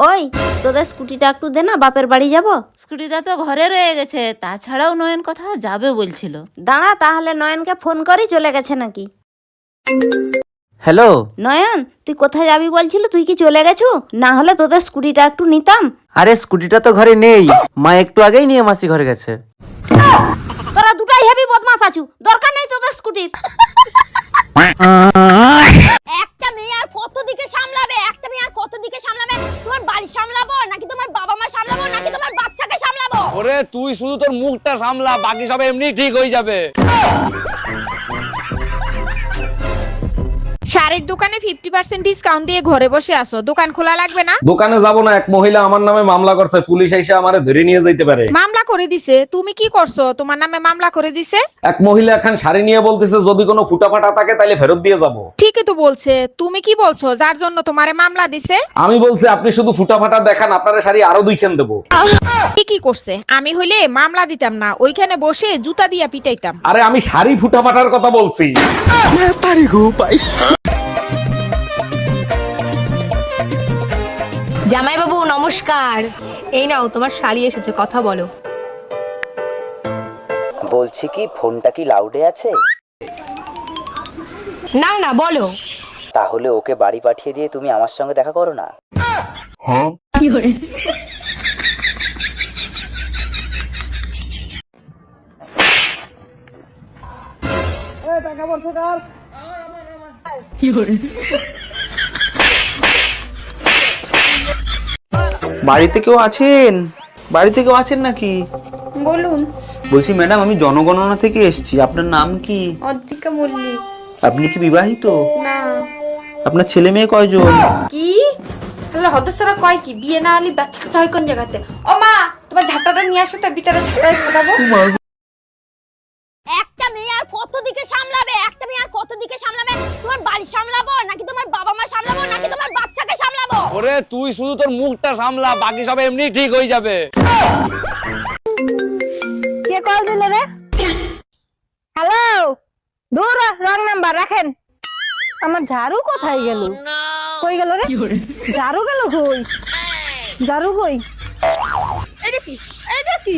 ওই তোদের স্কুটিটা একটু দে না, বাপের বাড়ি যাব। স্কুটিটা তো ঘরে রয়ে গেছে, তাছাড়াও নয়ন কোথাও যাবে বলছিল। দাঁড়া তাহলে নয়নকে ফোন করি, চলে গেছে নাকি। হ্যালো। নয়ন তুই কোথায় যাবি বলছিল, তুই কি চলে গেছু? না হলে তোদের স্কুটিটা একটু নিতাম। আরে স্কুটিটা তো ঘরে নেই, মা একটু আগেই নিয়ে মাসি ঘরে গেছে। তোরা দুটাই হেভি বদমাস আছু, দরকার নেই তোদের স্কুটির। একটা মেয়ে আর কত দিকে সামলাবে, একটা মেয়ে আর কত দিকে সামলাবে? তোমার বাড়ি সামলাবো নাকি তোমার বাবা মা সামলাবো নাকি তোমার বাচ্চাকে সামলাবো? ওরে তুই শুধু তোর মুখটা সামলা, বাকি সব এমনি ঠিক হয়ে যাবে। শাড়ির দোকানে 50% ডিসকাউন্ট দিয়ে ঘরে বসে আসো, দোকান খোলা লাগবে না? দোকানে যাবো না, এক মহিলা আমার নামে মামলা করছে, পুলিশ এসে আমারে ধরে নিয়ে যাইতে পারে। মামলা করে দিছে? তুমি কি করছো তোমার নামে মামলা করে দিছে? এক মহিলা এখন শাড়ি নিয়ে বলতেছে যদি কোনো ফুটাফাটা থাকে তাহলে ফেরত দিয়ে যাব। ঠিকই তো বলছে, তুমি কি বলছো যার জন্য তোমারে মামলা দিছে? আমি বলছি আপনি শুধু ফুটাফাটা দেখান, আপনার শাড়ি আরো 2 দেবো। ঠিকই করছে, আমি হইলে মামলা দিতাম না, ওইখানে বসে জুতা দিয়া পিটাইতাম। আরে আমি শাড়ি ফুটাফাটার কথা বলছি। জামাইবাবু নমস্কার, এই নাও তোমার শালি এসেছে, কথা বলো। বলছি কি ফোনটা কি লাউডে আছে? না না বলো। তাহলে ওকে বাড়ি পাঠিয়ে দিয়ে তুমি আমার সঙ্গে দেখা করো না। বাড়িতে কেউ আছেন? বাড়িতে কেউ আছেন নাকি? বলুন। বলছি ম্যাডাম, আমি জনগণনা থেকে এসেছি। আপনার নাম কি? অদ্রিকা মল্লিক। আপনি কি বিবাহিত? না। আপনার ছেলে মেয়ে কয়জন? কি তাহলে হতসারা কয় কি, বিয়ে না হলে বাচ্চা কাচ্চা হয় কোন জায়গাতে? ও মা, তোমার ঝাঁটাটা নিয়ে আসো তো, বিটারে ঝাঁটায় খাটাবো। একটা মেয়ে আর কত দিকে সামলাবে, একটা মেয়ে আর কত দিকে সামলাবে? তোমার বাড়ি সামলাবো নাকি তোমার বাবা মা সামলাবো নাকি তোমার বাচ্চাকে সামলাবো? ওরে তুই শুধু তোর মুখটা সামলা, বাকি সব এমনি ঠিক হয়ে যাবে। কে কল দিলে রে? হ্যালো, দূর রং নাম্বার রাখেন। আমার ঝাড়ু কোথায় গেল? কই গেল রে? ঝাড়ু গেল কই? ঝাড়ু কই? এটা কি? এটা কি?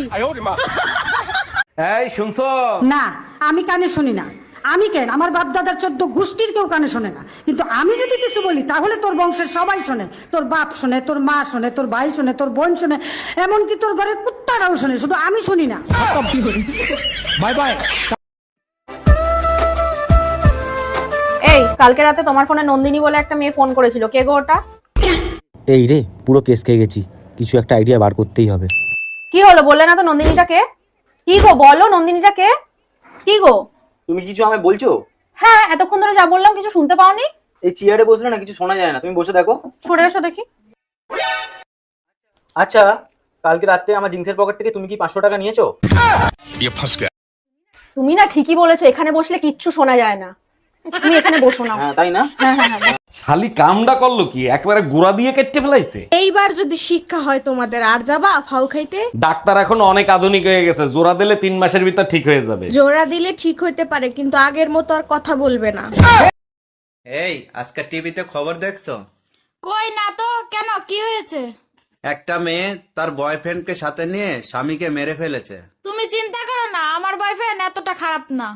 এই শুনছো? না, আমি কানে শুনি না। আমি কেন, আমার বাপ দাদার 14 গোষ্ঠীর কেউ কানে শোনে না, কিন্তু আমি যদি কিছু বলি তাহলে তোর বংশের সবাই শোনে। তোর বাপ শোনে, তোর মা শোনে, তোর ভাই শোনে, তোর বোন শোনে, এমনকি তোর ঘরের কুত্তারাও শোনে, শুধু আমি শুনি না। Bye bye. এই কালকে রাতে তোমার ফোনে নন্দিনী বলে একটা মেয়ে ফোন করেছিল, কে গো ওটা? এই রে, পুরো কেস খেয়ে গেছি। কিছু একটা আইডিয়া বার করতেই হবে। কি হলো বললে না তো নন্দিনীটা কে? কি গো বলো, নন্দিনীটা কে? কি গো? তুমি কিছু আমায় বলছো? হ্যাঁ, এতক্ষণ ধরে যা বললাম কিছু শুনতে পাওনি? এই চেয়ারে বসলে না কিছু শোনা যায় না, তুমি বসে দেখো। সরে এসো দেখি। আচ্ছা, কালকে রাত্রে আমার জিন্সের পকেট থেকে তুমি কি 500 টাকা নিয়েছো? তুমি না ঠিকই বলেছো, এখানে বসলে কিচ্ছু শোনা যায় না। তুমি এখানে বসো না। হ্যাঁ, তাই না? হ্যাঁ হ্যাঁ হ্যাঁ। শালি কামডা করলো কি, একবারে গুড়া দিয়ে কেটে ফেলাইছে। এইবার যদি শিক্ষা হয় তোমাদের, আর যাবা ফাউ খাইতে? ডাক্তার এখন অনেক আধুনিক হয়ে গেছে, জোড়া দিলে 3 মাসের ভিতর ঠিক হয়ে যাবে। জোড়া দিলে ঠিক হইতে পারে, কিন্তু আগের মতো আর কথা বলবে না। এই আজকে টিভিতে খবর দেখছো? কই না তো, কেন কি হয়েছে? একটা মেয়ে তার বয়ফ্রেন্ডকে সাথে নিয়ে স্বামীকে মেরে ফেলেছে। তুমি চিন্তা করো না, আমার বয়ফ্রেন্ড এতটা খারাপ না।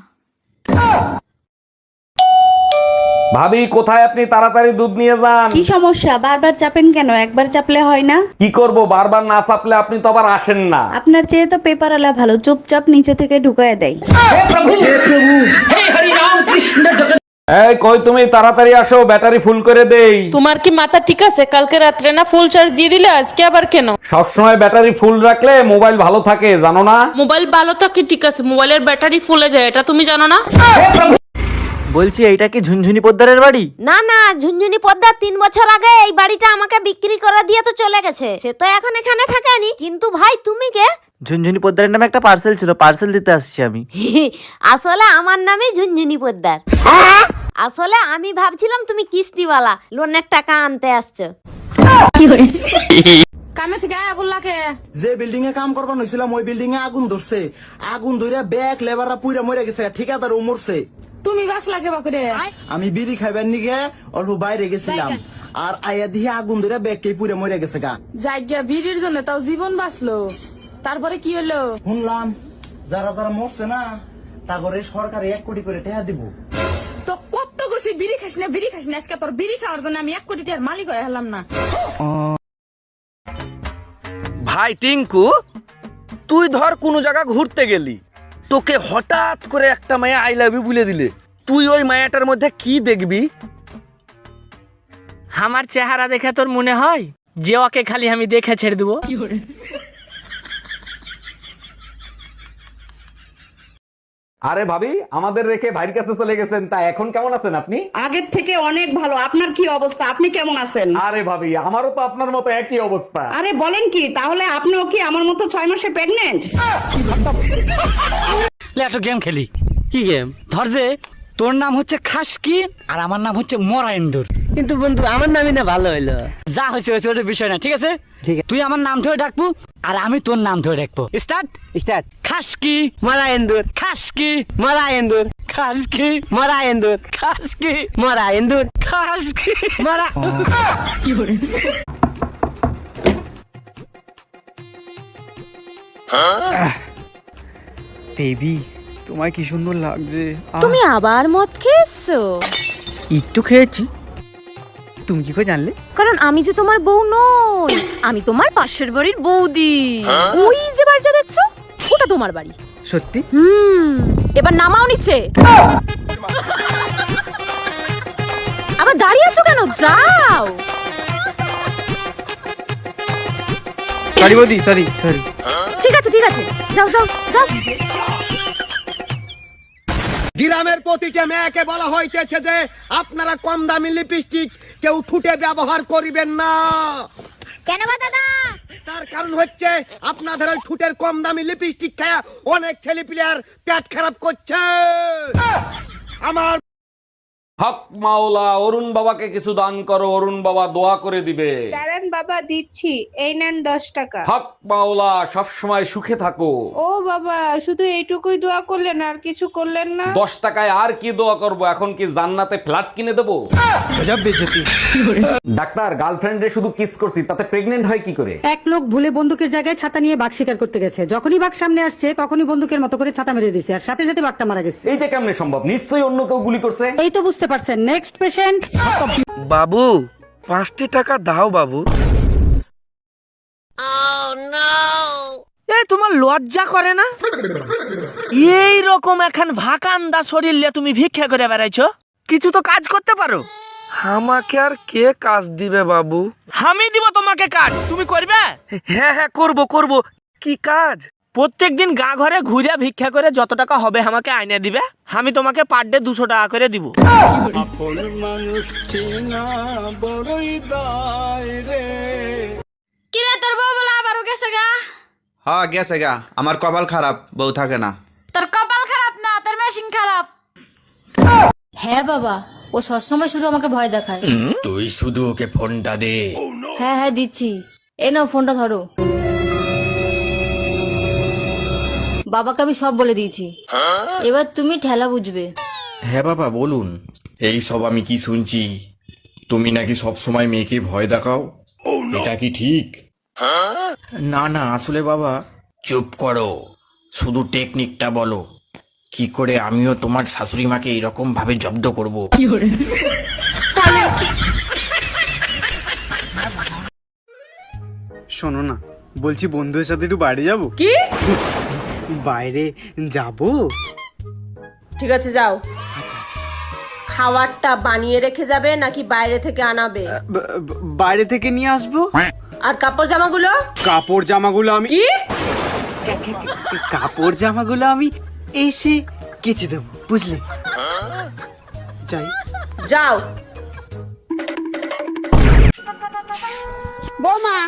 ভাবি কোথায় আপনি, তাড়াতাড়ি দুধ নিয়ে যান। কি সমস্যা, বারবার চাপেন কেন? একবার চাপলে হয় না? কি করব, বারবার না চাপলে আপনি তো আবার আসেন না। আপনার চেয়ে তো পেপারওয়ালা ভালো, চুপচাপ নিচে থেকে ঢুকায় দেয়। এই কই তুমি, তাড়াতাড়ি আসো, ব্যাটারি ফুল করে দেই। তোমার কি মাথা ঠিক আছে? কালকে রাত্রে না ফুল চার্জ দিয়ে দিলে, আজকে আবার কেন? সবসময় ব্যাটারি ফুল রাখলে মোবাইল ভালো থাকে, জানো না? মোবাইল ভালো থাকে ঠিক আছে, মোবাইলের ব্যাটারি ফুলে যায়, এটা তুমি জানো না? বলছি এইটা কি ঝুনঝুনি পোদ্দারের বাড়ি? না না, ঝুনঝুনি পোদ্দার 3 বছর আগে এই বাড়িটা আমাকে বিক্রি করে দিয়ে তো চলে গেছে। সে তো এখন এখানে থাকেনি। কিন্তু ভাই তুমি কে? ঝুনঝুনি পোদ্দারের নামে একটা পার্সেল ছিল, পার্সেল দিতে আসছি আমি। আসলে আমার নামই ঝুনঝুনি পোদ্দার। আসলে আমি ভাবছিলাম তুমি কিস্তিওয়ালা, লোনের টাকা আনতে আসছো। কামে থেকে আয়া বললাকে যে বিল্ডিং এ কাম করবার হয়েছিলাম ওই বিল্ডিং এ আগুন ধরছে। আগুন ধরে ব্যাগ লেবাররা পুইরা মরে গেছে, ঠিকাদার ও মরছে। তুমি বাস লাগে বাকুরে। আমি বিড়ি খাইবার নিগে অল্প বাইরে গেছিলাম, আর আয়া দিয়ে আগুন ধরে ব্যাগকে পুরে মরে গেছে গা। জায়গা ভিড়ির জন্য তাও জীবন বাঁচলো, তারপরে কি হলো? শুনলাম যারা যারা মরছে না তারপরে সরকারে 1 কোটি করে টাকা দিব। তো কত গেছি বিড়ি খাস না আজকে তোর বিড়ি খাওয়ার জন্য আমি 1 কোটি টাকার মালিক হয়ে হলাম না। ভাই টিঙ্কু, তুই ধর কোনো জায়গা ঘুরতে গেলি, তোকে হঠাৎ করে একটা মায়া আই লাভ ইউ বলে দিলে, তুই ওই মায়াটার মধ্যে কি দেখবি? আমার চেহারা দেখে তোর মনে হয় যে ওকে খালি আমি দেখে ছেড়ে দেবো? আরে ভাবি, আমাদের রেখে ভাইয়ের কাছে চলে গেছেন, তা এখন কেমন আছেন আপনি? আগের থেকে অনেক ভালো। আপনার কি অবস্থা? আপনি কেমন আছেন? আরে ভাবি, আমারও তো আপনার মতো একই অবস্থা। আরে বলেন কি, তাহলে আপনিও কি আমার মতো 6 মাসে প্রেগনেন্ট? একটা গেম খেলি। কি গেম? ধর যে তোর নাম হচ্ছে খাসকি আর আমার নাম হচ্ছে মরাইন্দুর, কিন্তু বন্ধু আমার নামই না ভালো হইলো। যা হয়েছে হয়েছে, ওটা বিষয় না, ঠিক আছে? তুই আমার নাম ধরে ডাকবো আর আমি তোর নাম ধরে ডাকবো। Start start. খাসকি মরাইন্দুর, খাসকি মরাইন্দুর, খাসকি মরাইন্দুর, খাসকি মরাইন্দুর, খাসকি মরা। কি করে? বেবি, তোমায় কি সুন্দর লাগছে। তুমি আবার মদ খেয়েছো? একটু খেয়েছি। তুমি কি করে জানলে? কারণ আমি যে তোমার বউ নই, আমি তোমার পাশের বাড়ির বৌদি। ওই যে বাড়িটা দেখছো, ওটা তোমার বাড়ি। সত্যি? এবার নামাও নিচে। আবার দাঁড়িয়ে আছো কেন? যাও। সরি বৌদি, সরি সরি। ঠিক আছে ঠিক আছে, যাও যাও যাও। গ্রামের প্রতিটা মেয়েকে বলা হইতেছে যে আপনারা কম দামি লিপস্টিক কেউ ঠুটে ব্যবহার করিবেন না। কেন গো দাদা? তার কারণ হচ্ছে আপনাদের ওই ঠুটের কম দামি লিপস্টিক খায়া অনেক ছেলে পিলার পেট খারাপ করছে। আমার হক মাওলা, অরুণ বাবাকে কিছু দান করো, অরুণ বাবা দোয়া করে দিবে। দাঁড়ান বাবা, দিচ্ছি, এই নেন 10 টাকা। হক মাওলা, সব সময় সুখে থাকো। ও বাবা, শুধু এইটুকুই দোয়া করলেন, আর কিছু করলেন না? 10 টাকায় আর কি দোয়া করব? এখন কি জান্নাতে ফ্ল্যাট কিনে দেবো? ডাক্তার, গার্লফ্রেন্ডে শুধু কিস করছি, তাতে প্রেগনেন্ট হয় কি করে? এক লোক ভুলে বন্দুকের জায়গায় ছাতা নিয়ে বাঘ শিকার করতে গেছে। যখনই বাঘ সামনে আসছে তখনই বন্দুকের মতো করে ছাতা মেরে দিয়েছে, আর সাথে সাথে বাঘটা মারা গেছে। এইটা কেমনে সম্ভব? নিশ্চয়ই অন্য কেউ গুলি করছে। এই তো বুঝতে পারছেন। Next patient. বাবু 5টি টাকা দাও বাবু। তোমার লজ্জা করে না? এই রকম এখন ভাকান্দা শরীর নিয়ে তুমি ভিক্ষা করে বেড়াইছো, কিছু তো কাজ করতে পারো। আমাকে আর কে কাজ দিবে বাবু? আমি দিব তোমাকে কাজ, তুমি করবে? হ্যাঁ হ্যাঁ, করব করব। কি কাজ? প্রত্যেকদিন গা ঘরে ঘুরে ভিক্ষা করে যত টাকা হবে আমাকে আইনে দিবে, আমি তোমাকে পার ডে 200 টাকা করে দিব। কি রে, তোর বউ বলে আবারও গেছে গা? হ্যাঁ গেছে গা, আমার কপাল খারাপ, বউ থাকে না। তোর কপাল খারাপ না, তোর মেশিন খারাপ। হ্যাঁ বাবা, ও সবসময় শুধু আমাকে ভয় দেখায়। তুই শুধু ওকে ফোনটা দে। হ্যাঁ হ্যাঁ দিচ্ছি, এ নাও ফোনটা ধরো। বাবাকে আমি সব বলে দিয়েছি, এবার তুমি ঠেলা বুঝবে। হ্যাঁ বাবা বলুন। এই সব আমি কি শুনছি, তুমি নাকি সব সময় মেয়েকে ভয় দেখাও, এটা কি ঠিক? না না, আসলে বাবা। চুপ করো, শুধু টেকনিকটা বলো, কি করে আমিও তোমার শাশুড়ি মাকে এরকম ভাবে জব্দ করব। শোনো না, বলছি বন্ধুদের সাথে একটু বাইরে যাবো। কি? বাইরে যাবো? ঠিক আছে যাও। খাবারটা বানিয়ে রেখে যাবে নাকি বাইরে থেকে আনাবে? বাইরে থেকে নিয়ে আসবো। আর কাপড় জামাগুলো? কাপড় জামাগুলো আমি কি? কাপড় জামাগুলো আমি এসে কেচে দেবো, বুঝলে? যাই। যাও। বৌমা,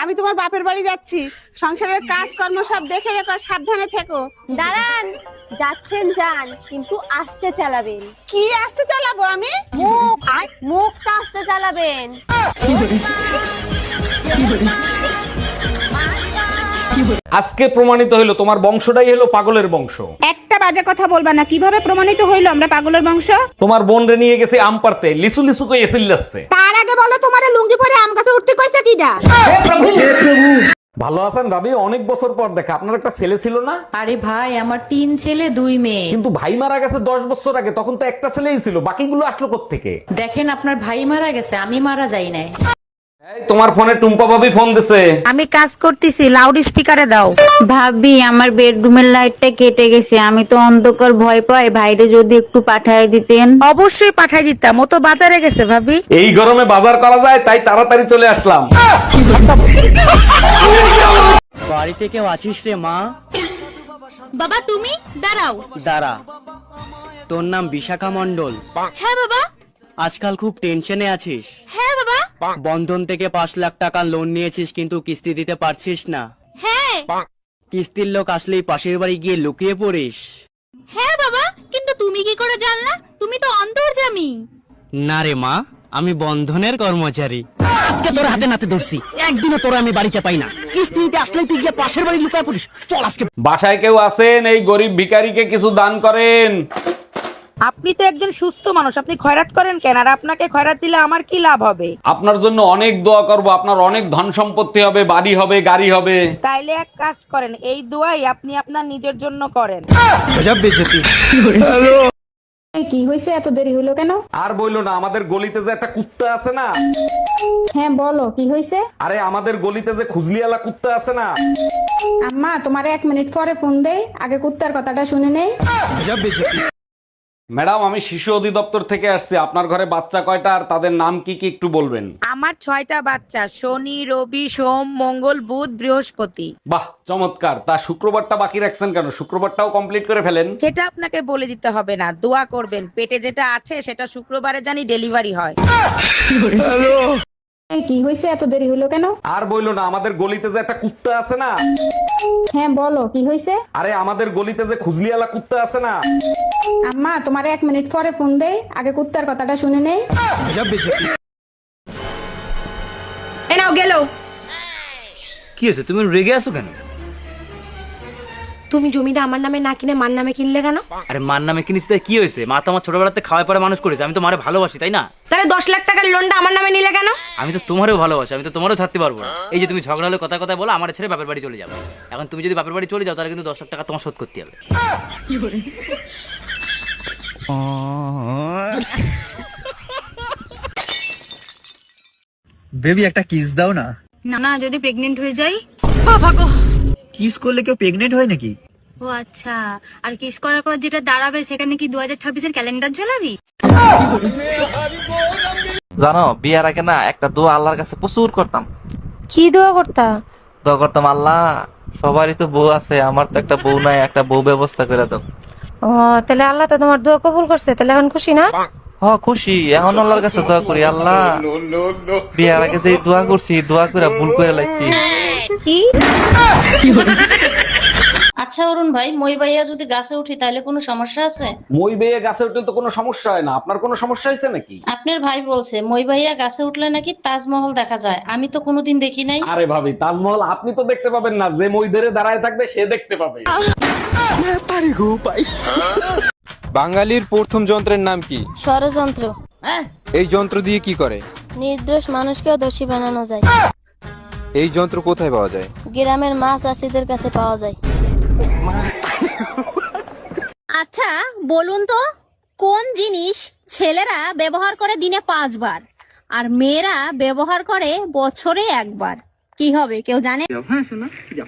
আমি তোমার বাপের বাড়ি যাচ্ছি, সংসারের কাজকর্ম সব দেখে রেখো, সাবধানে থেকো। দাঁড়ান, যাচ্ছেন যান, কিন্তু আস্তে চালাবেন। কি আস্তে চালাবো আমি? মুখটা আস্তে চালাবেন। আজকে প্রমাণিত হইলো তোমার বংশটাই হলো পাগলের বংশ। একটা বাজে কথা বলবা না। কিভাবে প্রমাণিত হইলো আমরা পাগলের বংশ? তোমার বোন রে নিয়ে গেছে আম পারতে, লিসু লিসু কই এসিল্লাছে। তার আগে বলো তোমারে লুঙ্গি পরে আম গাছে উঠতে কইছে কিডা? ভালো আছেন ভাবি? অনেক বছর পর দেখা। আপনার একটা ছেলে ছিল না? আরে ভাই, আমার 3 ছেলে 2 মেয়ে। কিন্তু ভাই মারা গেছে 10 বছর আগে, তখন তো একটা ছেলেই ছিল, বাকিগুলো আসলো কোত্থেকে? দেখেন, আপনার ভাই মারা গেছে, আমি মারা যাই নাই। এই তোমার ফোনে টুম্পা ভাবি ফোন দিছে। আমি কাজ করতেছি, লাউড স্পিকারে দাও। ভাবি, আমার বেডরুমের লাইটটা কেটে গেছে, আমি তো অন্ধকার ভয় পাই, ভাইরে যদি একটু পাঠায় দিতেন। অবশ্যই পাঠাই দিতাম, ও তো বাজারে গেছে ভাবি। এই গরমে বাজার করা যায়, তাই তাড়াতাড়ি চলে আসলাম। বাড়িতে কেউ আছিস রে মা? বাবা তুমি দাঁড়াও। দাঁড়া, তোর নাম বিশাখা মণ্ডল? হ্যাঁ বাবা। আজকাল খুব টেনশনে আছিস? হ্যাঁ বাবা। বন্ধন থেকে 5 লাখ টাকা লোন নিয়েছিস, কিন্তু কিস্তি দিতে পারছিস না। হ্যাঁ। কিস্তির লোক আসলেই পাশের বাড়ি গিয়ে লুকিয়ে পড়িস। হ্যাঁ বাবা, কিন্তু তুমি কি করে জানলা? তুমি তো অন্তর্যামী। না রে মা, আমি বন্ধনের কর্মচারী। আজকে তোর হাতে নাতে ধরছি, একদিনও তোর আমি বাড়িতে পাই না। কিস্তি দিতে আসলেই তুই গিয়ে পাশের বাড়ি লুকিয়ে পড়িস। চল আজকে। বাসায় কেউ আছেন? এই গরিব ভিখারিকে কিছু দান করেন। আপনি তো একজন সুস্থ মানুষ, আপনি খয়রাত করেন কেন? আর আপনাকে খয়রাত দিলে আমার কি লাভ হবে? আপনার জন্য অনেক দোয়া করব, আপনার অনেক ধন সম্পত্তি হবে, বাড়ি হবে, গাড়ি হবে। তাইলে এক কাজ করেন, এই দোয়াই আপনি আপনার নিজের জন্য করেন। কি হয়েছে, এত দেরি হলো কেন? আর বইলো না, আমাদের গলিতে যে একটা কুত্তা আছে না। হ্যাঁ বলো, কি হয়েছে? আরে আমাদের গলিতে যে খুজলিওয়ালা কুত্তা আছে না। আম্মা, তোমার 1 মিনিট পরে ফোন দেই, আগে কুত্তার কথাটা শুনে নেই। ম্যাডাম, আমি শিশু অধিদপ্তর থেকে আসছি। আপনার ঘরে বাচ্চা কয়টা আর তাদের নাম কি কি একটু বলবেন? আমার 6টা বাচ্চা, শনি, রবি, সোম, মঙ্গল, বুধ, বৃহস্পতি। বাহ, চমৎকার। তা শুক্রবারটা বাকি রাখছেন কেন? শুক্রবারটাও কমপ্লিট করে ফেলেন। সেটা আপনাকে বলে দিতে হবে না, দোয়া করবেন পেটে যেটা আছে সেটা শুক্রবারে জানি ডেলিভারি হয়। কি হয়েছে, এত দেরি হলো কেন? আর বইলো না, আমাদের গলিতে যে একটা কুত্তা আছে না। হ্যাঁ বলো, কি হয়েছে? আরে আমাদের গলিতে যে খুজলিওয়ালা কুত্তা আছে না। আম্মা, তোমার 1 মিনিট পরে ফোন দেই, আগে কুত্তার কথাটা শুনে নেই। এই নাও গেল। কি হয়েছে, তুমি রেগে আছো কেন? তুমি জমিটা আমার নামে না কিনে মার নামে কিনলে কেন? আরে মার নামে কিনিস তাই কি হয়েছে? মা তো আমার ছোটবেলাতে খাওয়াই পরে মানুষ করেছে, আমি তো মারে ভালোবাসি, তাই না? তাহলে 10 লাখ টাকার লোনটা আমার নামে নিলে কেন? আমি তো তোমারও ভালোবাসি, আমি তো তোমারও ছাড়তে পারবো না। এই যে তুমি ঝগড়া হলে কথা কথা বলো, আমার ছেড়ে বাপের বাড়ি চলে যাবে। এখন তুমি যদি বাপের বাড়ি চলে যাও, তাহলে কিন্তু 10 লাখ টাকা তোমার শোধ করতে হবে। বেবি একটা কিস দাও না। না না, যদি প্রেগনেন্ট হয়ে যাই? কিস করলে কেউ প্রেগনেন্ট হয় নাকি? ও আচ্ছা, আর কিস করার পর যেটা দাঁড়াবে সেখানে কি 2026-এর ক্যালেন্ডার ঝোলাবি? জানো, বিয়ার আগে না একটা দোয়া আল্লাহর কাছে প্রচুর করতাম। কি দোয়া করতা? দোয়া করতাম, আল্লাহ সবারই তো বউ আছে, আমার তো একটা বউ নাই, একটা বউ ব্যবস্থা করে দাও। ও, তাহলে আল্লাহ তো তোমার দোয়া কবুল করছে, তাহলে এখন খুশি না? খুশি। এখন আল্লাহর কাছে দোয়া করি, আল্লাহ বিয়ার আগে যে দোয়া করছি, দোয়া করে ভুল করে লাইছি। কি? আচ্ছা অরুণ ভাই, মই ভাইয়া যদি গাছে উঠি তাহলে কোনো সমস্যা আছে? মই বেয়ে গাছে উঠলে তো কোনো সমস্যা হয় না। আপনার কোনো সমস্যা হয়েছে নাকি? আপনার ভাই বলছে মই ভাইয়া গাছে উঠলে নাকি তাজমহল দেখা যায়, আমি তো কোনোদিন দেখি নাই। আরে ভাবি, তাজমহল আপনি তো দেখতে পাবেন না, যে মই ধরে দাঁড়ায় থাকবে সে দেখতে পাবে। বাঙালির প্রথম যন্ত্রের নাম কি? ষড়যন্ত্র। এই যন্ত্র দিয়ে কি করে? নির্দোষ মানুষকেও দোষী বানানো যায়। এই যন্ত্র কোথায় পাওয়া যায়? গ্রামের মাছ চাষীদের কাছে পাওয়া যায়। আচ্ছা বলুন তো, কোন জিনিস ছেলেরা ব্যবহার করে দিনে 5 বার আর মেয়েরা ব্যবহার করে বছরে 1 বার? কি হবে, কেউ জানে? হ্যাঁ শোনা, যাও।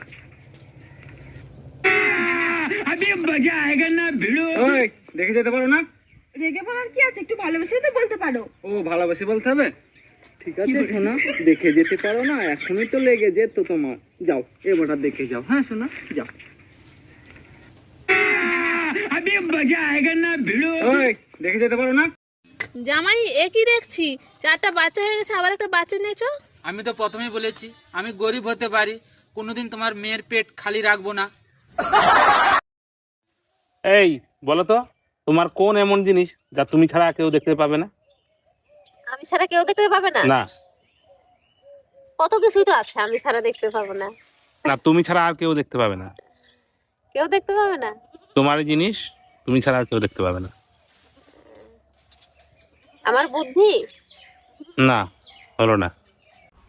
আবে মজা আয়েগা না ভিড়ো। ওই দেখে যেতে পারো না? রেগে বলার কি আছে, একটু ভালোবেসে তো বলতে পারো। ও, ভালোবাসি বলতে হবে? ঠিক আছে শোনা, দেখে যেতে পারো না, এখনই তো লেগে যেত তোমার। যাও, এবারটা দেখে যাও। হ্যাঁ শোনা, যাও। আবে মজা আয়েগা না ভিড়ো। ওই দেখে যেতে পারো না? জামাই, একই দেখছি, 4টা বাচ্চা হয়ে গেছে, আবার একটা বাচ্চা নিয়েছো। আমি তো প্রথমেই বলেছি আমি গরিব হতে পারি, কোনোদিন তোমার মেয়ের পেট খালি রাখবো না। এই বলো তো, তোমার কোন এমন জিনিস যা তুমি ছাড়া কেউ দেখতে পাবে না? আমি ছাড়া কেউ দেখতে পাবে না? না। কত কিছুই তো আছে আমি ছাড়া দেখতে পাবো না। না, তুমি ছাড়া আর কেউ দেখতে পাবে না। কেউ দেখতে পাবে না? তোমার জিনিস তুমি ছাড়া আর কেউ দেখতে পাবে না। আমার বুদ্ধি? না, হলো না।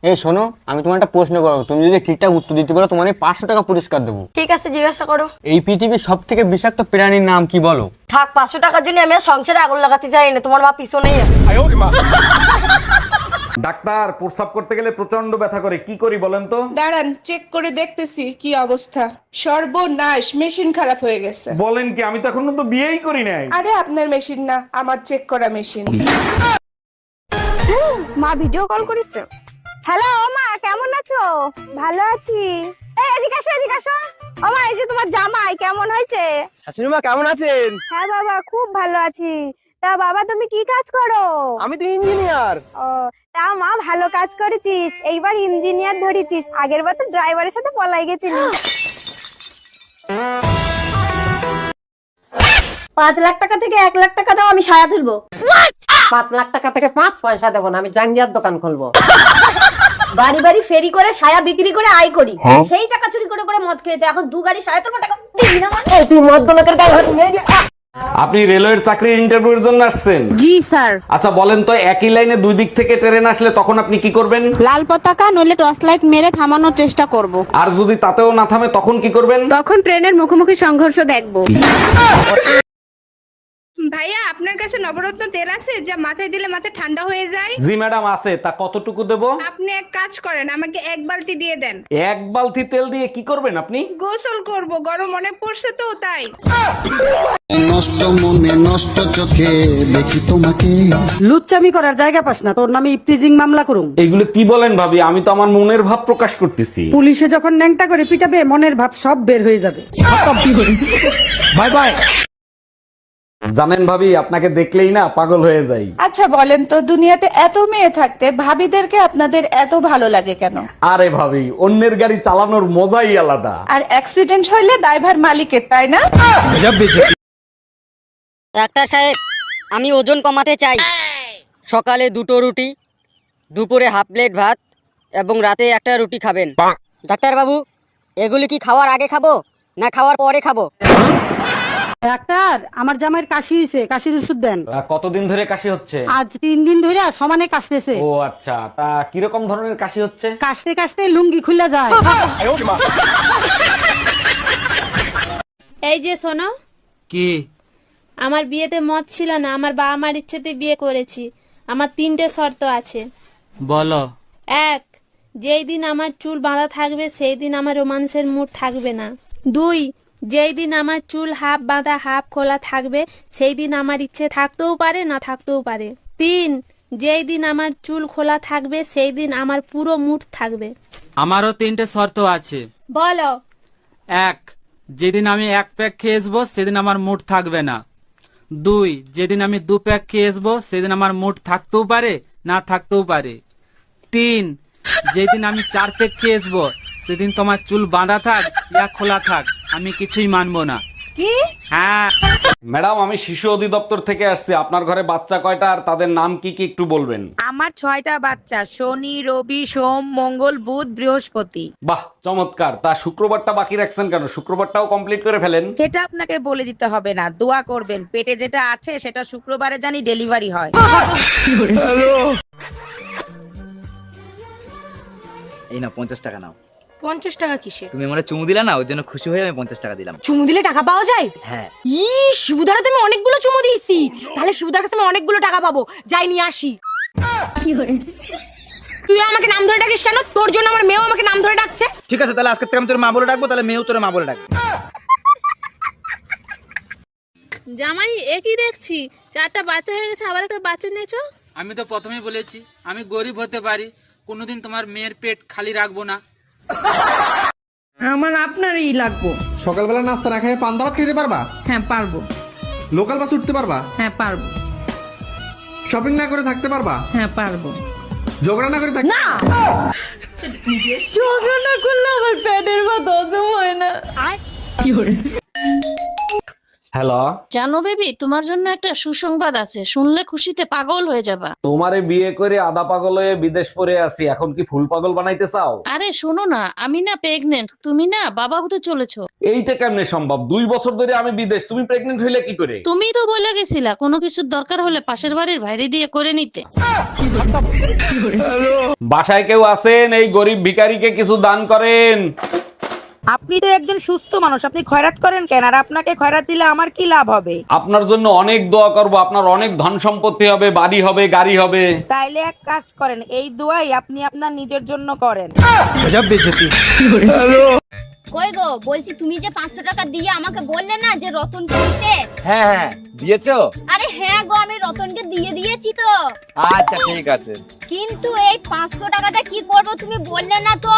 এই শোনো, আমি তোমার একটা প্রশ্ন করবো, তুমি যদি ঠিকঠাক উত্তর দিতে পারো তোমার 500 টাকা পুরস্কার দেবো। ঠিক আছে, জিজ্ঞাসা করো। এই পৃথিবীর সব থেকে বিষাক্ত প্রাণীর নাম কি বলো? থাক, 500 টাকার জন্য আমি আর সংসারে আগুন লাগাতে চাই না, তোমার মা পিছনেই আছে। ডাক্তার, প্রস্রাব করতে গেলে প্রচন্ড ব্যথা করে, কি করি বলেন তো? দাঁড়ান, চেক করে দেখতেছি কি অবস্থা। সর্বনাশ, মেশিন খারাপ হয়ে গেছে। বলেন কি? আমি তো এখনো তো বিয়েই করি নাই। আরে আপনার মেশিন না, আমার চেক করা মেশিন। মা ভিডিও কল করেছে। হ্যালো মা, কেমন আছো? ভালো আছি। এই এদিকে আসো, এদিকে আসো। ও মা, এই যে তোমার জামাই কেমন হয়েছে? শাশুড়ি মা কেমন আছেন? হ্যাঁ বাবা, খুব ভালো আছি। তা বাবা তুমি কি কাজ করো? আমি তো ইঞ্জিনিয়ার। ও, তা মা ভালো কাজ করেছিস, এইবার ইঞ্জিনিয়ার ধরেছিস, আগের বার তো ড্রাইভারের সাথে পলাই গেছিলিস। 5 লাখ টাকা থেকে 1 লাখ টাকা দাও, আমি সায়া তুলবো। 5 লাখ টাকা থেকে 5 পয়সা দেবো না, আমি জাঙ্গিয়ার দোকান খুলবো। বাড়ি বাড়ি ফেরি করে সায়া বিক্রি করে আয় করি, সেই টাকা চুরি করে করে মদ খেয়েছে, এখন 2 গাড়ি সায়া তোর টাকা দিবি না? এই তুই মদ দোকানের গায়ে হাত নিয়ে যা। আপনি রেলওয়ের চাকরির ইন্টারভিউর জন্য আসছেন? জি স্যার। আচ্ছা বলেন তো, একই লাইনে 2 দিক থেকে ট্রেন আসলে তখন আপনি কি করবেন? লাল পতাকা নইলে টর্চ লাইট মেরে থামানোর চেষ্টা করব। আর যদি তাতেও না থামে তখন কি করবেন? তখন ট্রেনের মুখোমুখি সংঘর্ষ দেখবো। ভাইয়া, আপনার কাছে নবরত্ন তেল আছে যা মাথায় দিলে মাথা ঠান্ডা হয়ে যায়? জি ম্যাডাম আছে। তা কতটুকু দেব? আপনি এক কাজ করেন, আমাকে 1 বালতি দিয়ে দেন। 1 বালতি তেল দিয়ে কি করবেন আপনি? গোসল করব, গরম অনেক পড়ছে তো তাই। নষ্ট মনে নষ্ট চোখে দেখি তোমাকে। লুচ্চামি করার জায়গা পাস না, তোর নামে ইপটিজিং মামলা করুম। এগুলো কি বলেন ভাবি? আমি তো আমার মনের ভাব প্রকাশ করতেছি। পুলিশে যখন ন্যাংটা করে পিটাবে, মনের ভাব সব বের হয়ে যাবে। Bye bye. জানেন ভাবি, আপনাকে দেখলেই না পাগল হয়ে যাই। আচ্ছা বলেন তো, দুনিয়াতে এত মেয়ে থাকতে ভাবিদেরকে আপনাদের এত ভালো লাগে কেন? আরে ভাবি, অন্যের গাড়ি চালানোর মজাই আলাদা। আর অ্যাক্সিডেন্ট হইলে দায়ভার মালিকের, তাই না? ডাক্তার সাহেব, আমি ওজন কমাতে চাই। সকালে 2টো রুটি, দুপুরে হাফ প্লেট ভাত এবং রাতে 1টা রুটি খাবেন। ডাক্তার বাবু, এগুলি কি খাওয়ার আগে খাবো না খাওয়ার পরে খাবো? ডাক্তার, আমার জামাইয়ের কাশি হয়েছে, কাশির ওষুধ দেন। কতদিন ধরে কাশি হচ্ছে? আজ 3 দিন ধরে সমানে কাশতেছে। ও আচ্ছা, তা কিরকম ধরনের কাশি হচ্ছে? কাশতে কাশতে লুঙ্গি খুলে যায়। এই যে শোনো, কি? আমার বিয়েতে মত ছিল না, আমার বাবা মার ইচ্ছেতে বিয়ে করেছি। আমার 3টে শর্ত আছে। বলো। 1, যেই দিন আমার চুল বাঁধা থাকবে সেই দিন আমার রোমান্সের মুড থাকবে না। 2, যেই দিন আমার চুল হাফ বাঁধা হাফ খোলা থাকবে সেই দিন আমার ইচ্ছে থাকতেও পারে না থাকতেও পারে। 3, যেই দিন আমার চুল খোলা থাকবে সেই দিন আমার পুরো মুড থাকবে। আমারও 3টে শর্ত আছে। বলো। 1, যেদিন আমি 1 প্যাক খেয়ে আসবো সেদিন আমার মুড থাকবে না। 2, যেদিন আমি 2 প্যাক খেয়ে আসবো সেদিন আমার মুড থাকতেও পারে না থাকতেও পারে। 3, যেদিন আমি 4 প্যাক খেয়ে আসবো সেদিন তোমার চুল বাঁধা থাক ইয়া খোলা থাক, আমি কিছুই মানবো না। কি? হ্যাঁ ম্যাডাম, আমি শিশু অধিদপ্তর থেকে আসছি। আপনার ঘরে বাচ্চা কয়টা আর তাদের নাম কি কি একটু বলবেন? আমার 6টা বাচ্চা, শনি রবি সোম মঙ্গল বুধ বৃহস্পতি। বাহ, চমৎকার। তা শুক্রবারটা বাকি রাখছেন কেন? শুক্রবারটাও কমপ্লিট করে ফেলেন। সেটা আপনাকে বলে দিতে হবে না, দোয়া করবেন পেটে যেটা আছে সেটা শুক্রবারে জানি ডেলিভারি হয়। এই না 50 টাকা নাও। 50 টাকা কিসে? তুমি আমারে চুমু দিলা না, ওর জন্য খুশি হয়ে আমি 50 টাকা দিলাম। চুমু দিলে টাকা পাওয়া যায়? হ্যাঁ। শিবুদারা তুমি অনেকগুলো চুমু দিয়েছি, তাহলে শিবুদার কাছে আমি অনেকগুলো টাকা পাবো, যাই নিয়ে আসি। তুই আমাকে নাম ধরে ডাকিস কেন? তোর জন্য আমার মেয়েও আমাকে নাম ধরে ডাকছে। ঠিক আছে, তাহলে আজকে থেকে আমি তোর মা বলে ডাকবো, তাহলে মেয়েও তোর মা বলে ডাকবে। জামাই একই দেখছি, 4টা বাচ্চা হয়ে গেছে, আবার একটা বাচ্চা নিয়েছো। আমি তো প্রথমেই বলেছি আমি গরিব হতে পারি, কোনোদিন তোমার মেয়ের পেট খালি রাখবো না। আমার আপনারই লাগবো। সকালবেলা নাস্তা না খেয়ে পান দাওয়াত খেতে পারবা? হ্যাঁ পারবো। লোকাল বাস উঠতে পারবা? হ্যাঁ পারবো। শপিং না করে থাকতে পারবা? হ্যাঁ পারবো। ঝগড়া না করে থাকতে? না, ঝগড়া না করলে আমার পেটের ভাত হজম হয় না। হ্যালো, জানো বেবি, তোমার জন্য একটা সুসংবাদ আছে, শুনলে খুশিতে পাগল হয়ে যাবা। তোমারে বিয়ে করে আধা পাগল হয়ে বিদেশ পড়ে আছি, এখন কি ফুল পাগল বানাইতে চাও? আরে শোনো না, আমি না প্রেগনেন্ট, তুমি না বাবা হতে চলেছো। এইটা কেমনে সম্ভব? 2 বছর ধরে আমি বিদেশ, তুমি প্রেগনেন্ট হইলে কি করে? তুমি তো বলে গেছিলা কোনো কিছুর দরকার হলে পাশের বাড়ির বাইরে দিয়ে করে নিতে। বাসায় কেউ আছেন? এই গরিব ভিখারিকে কিছু দান করেন। আপনি তো একজন সুস্থ মানুষ, আপনি খয়রাত করেন কেন? আর আপনাকে খয়রাত দিলে আমার কি লাভ হবে? আপনার জন্য অনেক দোয়া করব, আপনার অনেক ধন সম্পত্তি হবে, বাড়ি হবে, গাড়ি হবে। তাইলে এক কাজ করেন, এই দোয়াই আপনি আপনার নিজের জন্য করেন। কই গো, বলছি তুমি যে 500 টাকা দিয়ে আমাকে বললে না যে রতনকে দিতে। হ্যাঁ, দিয়েছো? আরে হ্যাঁ গো, আমি রতনকে দিয়ে দিয়েছি তো। আচ্ছা ঠিক আছে। কিন্তু এই 500 টাকাটা কি করব তুমি বললে না তো।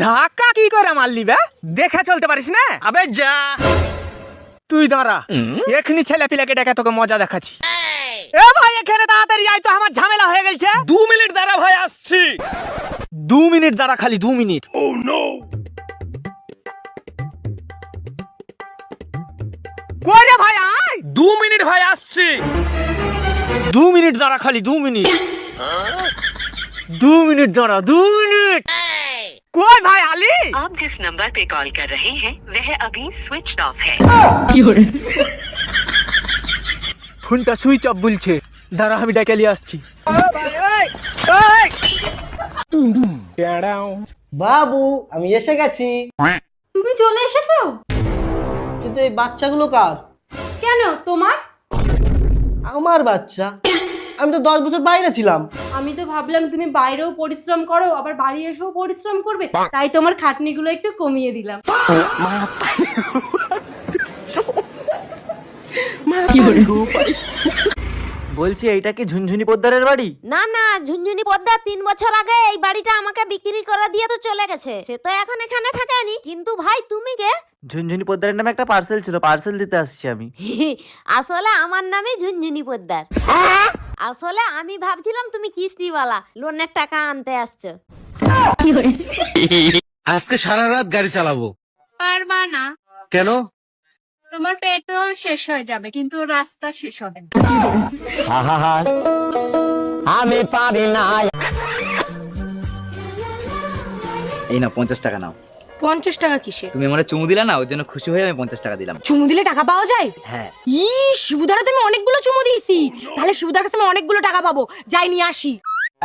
ধাক্কা কি করে মারলি বে? দেখে চলতে পারিস না? আবে যা, তুই দাঁড়া, এখনি ছেলে পিলাকে ডেকে তোকে মজা দেখাচ্ছি। এ ভাই এখানে তাড়াতাড়ি আয় তো, আমার ঝামেলা হয়ে গেছে। 2 মিনিট দাঁড়া ভাই, আসছি। 2 মিনিট দাঁড়া, খালি 2 মিনিট। ও নো, কই রে ভাই, আয়। 2 মিনিট ভাই, আসছি। 2 মিনিট দাঁড়া, খালি 2 মিনিট। 2 মিনিট দাঁড়া, 2 মিনিট। কই ভাই আলী? आप जिस नंबर पे कॉल कर रहे हैं वह अभी स्विच ऑफ है। ফোনটা সুইচ অফ বলছে, দাঁড়া আমি ডেকে নিয়ে আসছি। বাবু, আমি এসে গেছি। তুমি চলে এসেছো? কিন্তু এই বাচ্চাগুলো কার? কেন তোমার? আমার বাচ্চা। আমি তো 10 বছর বাইরে ছিলাম। আমি তো ভাবলাম তুমি বাইরেও পরিশ্রম করো, আবার বাড়ি এসেও পরিশ্রম করবে, তাই তোমার খাটনিগুলো একটু কমিয়ে দিলাম। বলছি এইটা কি ঝুনঝুনি পোদ্দারের বাড়ি? না না, ঝুনঝুনি পোদ্দার 3 বছর আগে এই বাড়িটা আমাকে বিক্রি করে দিয়ে তো চলে গেছে। সে তো এখন এখানে থাকেনি। কিন্তু ভাই তুমি কে? ঝুনঝুনি পোদ্দারের নামে একটা পার্সেল ছিল, পার্সেল দিতে আসছি আমি। আসলে আমার নামই ঝুনঝুনি পোদ্দার। আসলে আমি ভাবছিলাম তুমি কিস্তিওয়ালা, লোনের টাকা আনতে আসছো। আজকে সারা রাত গাড়ি চালাবো। পারবা না। কেন? তোমার পেট্রোল শেষ হয়ে যাবে, কিন্তু রাস্তা শেষ হবে না। আমি পারি না। এই না 50 টাকা নাও। 50 টাকা কিসে? তুমি আমারে চুমু দিলা না, ওর জন্য খুশি হয়ে আমি 50 টাকা দিলাম। চুমু দিলে টাকা পাওয়া যায়? হ্যাঁ। শিবুদার তো আমি অনেকগুলো চুমু দিয়েছি, তাহলে শিবুদার কাছে আমি অনেকগুলো টাকা পাবো। যাই নিয়ে আসি।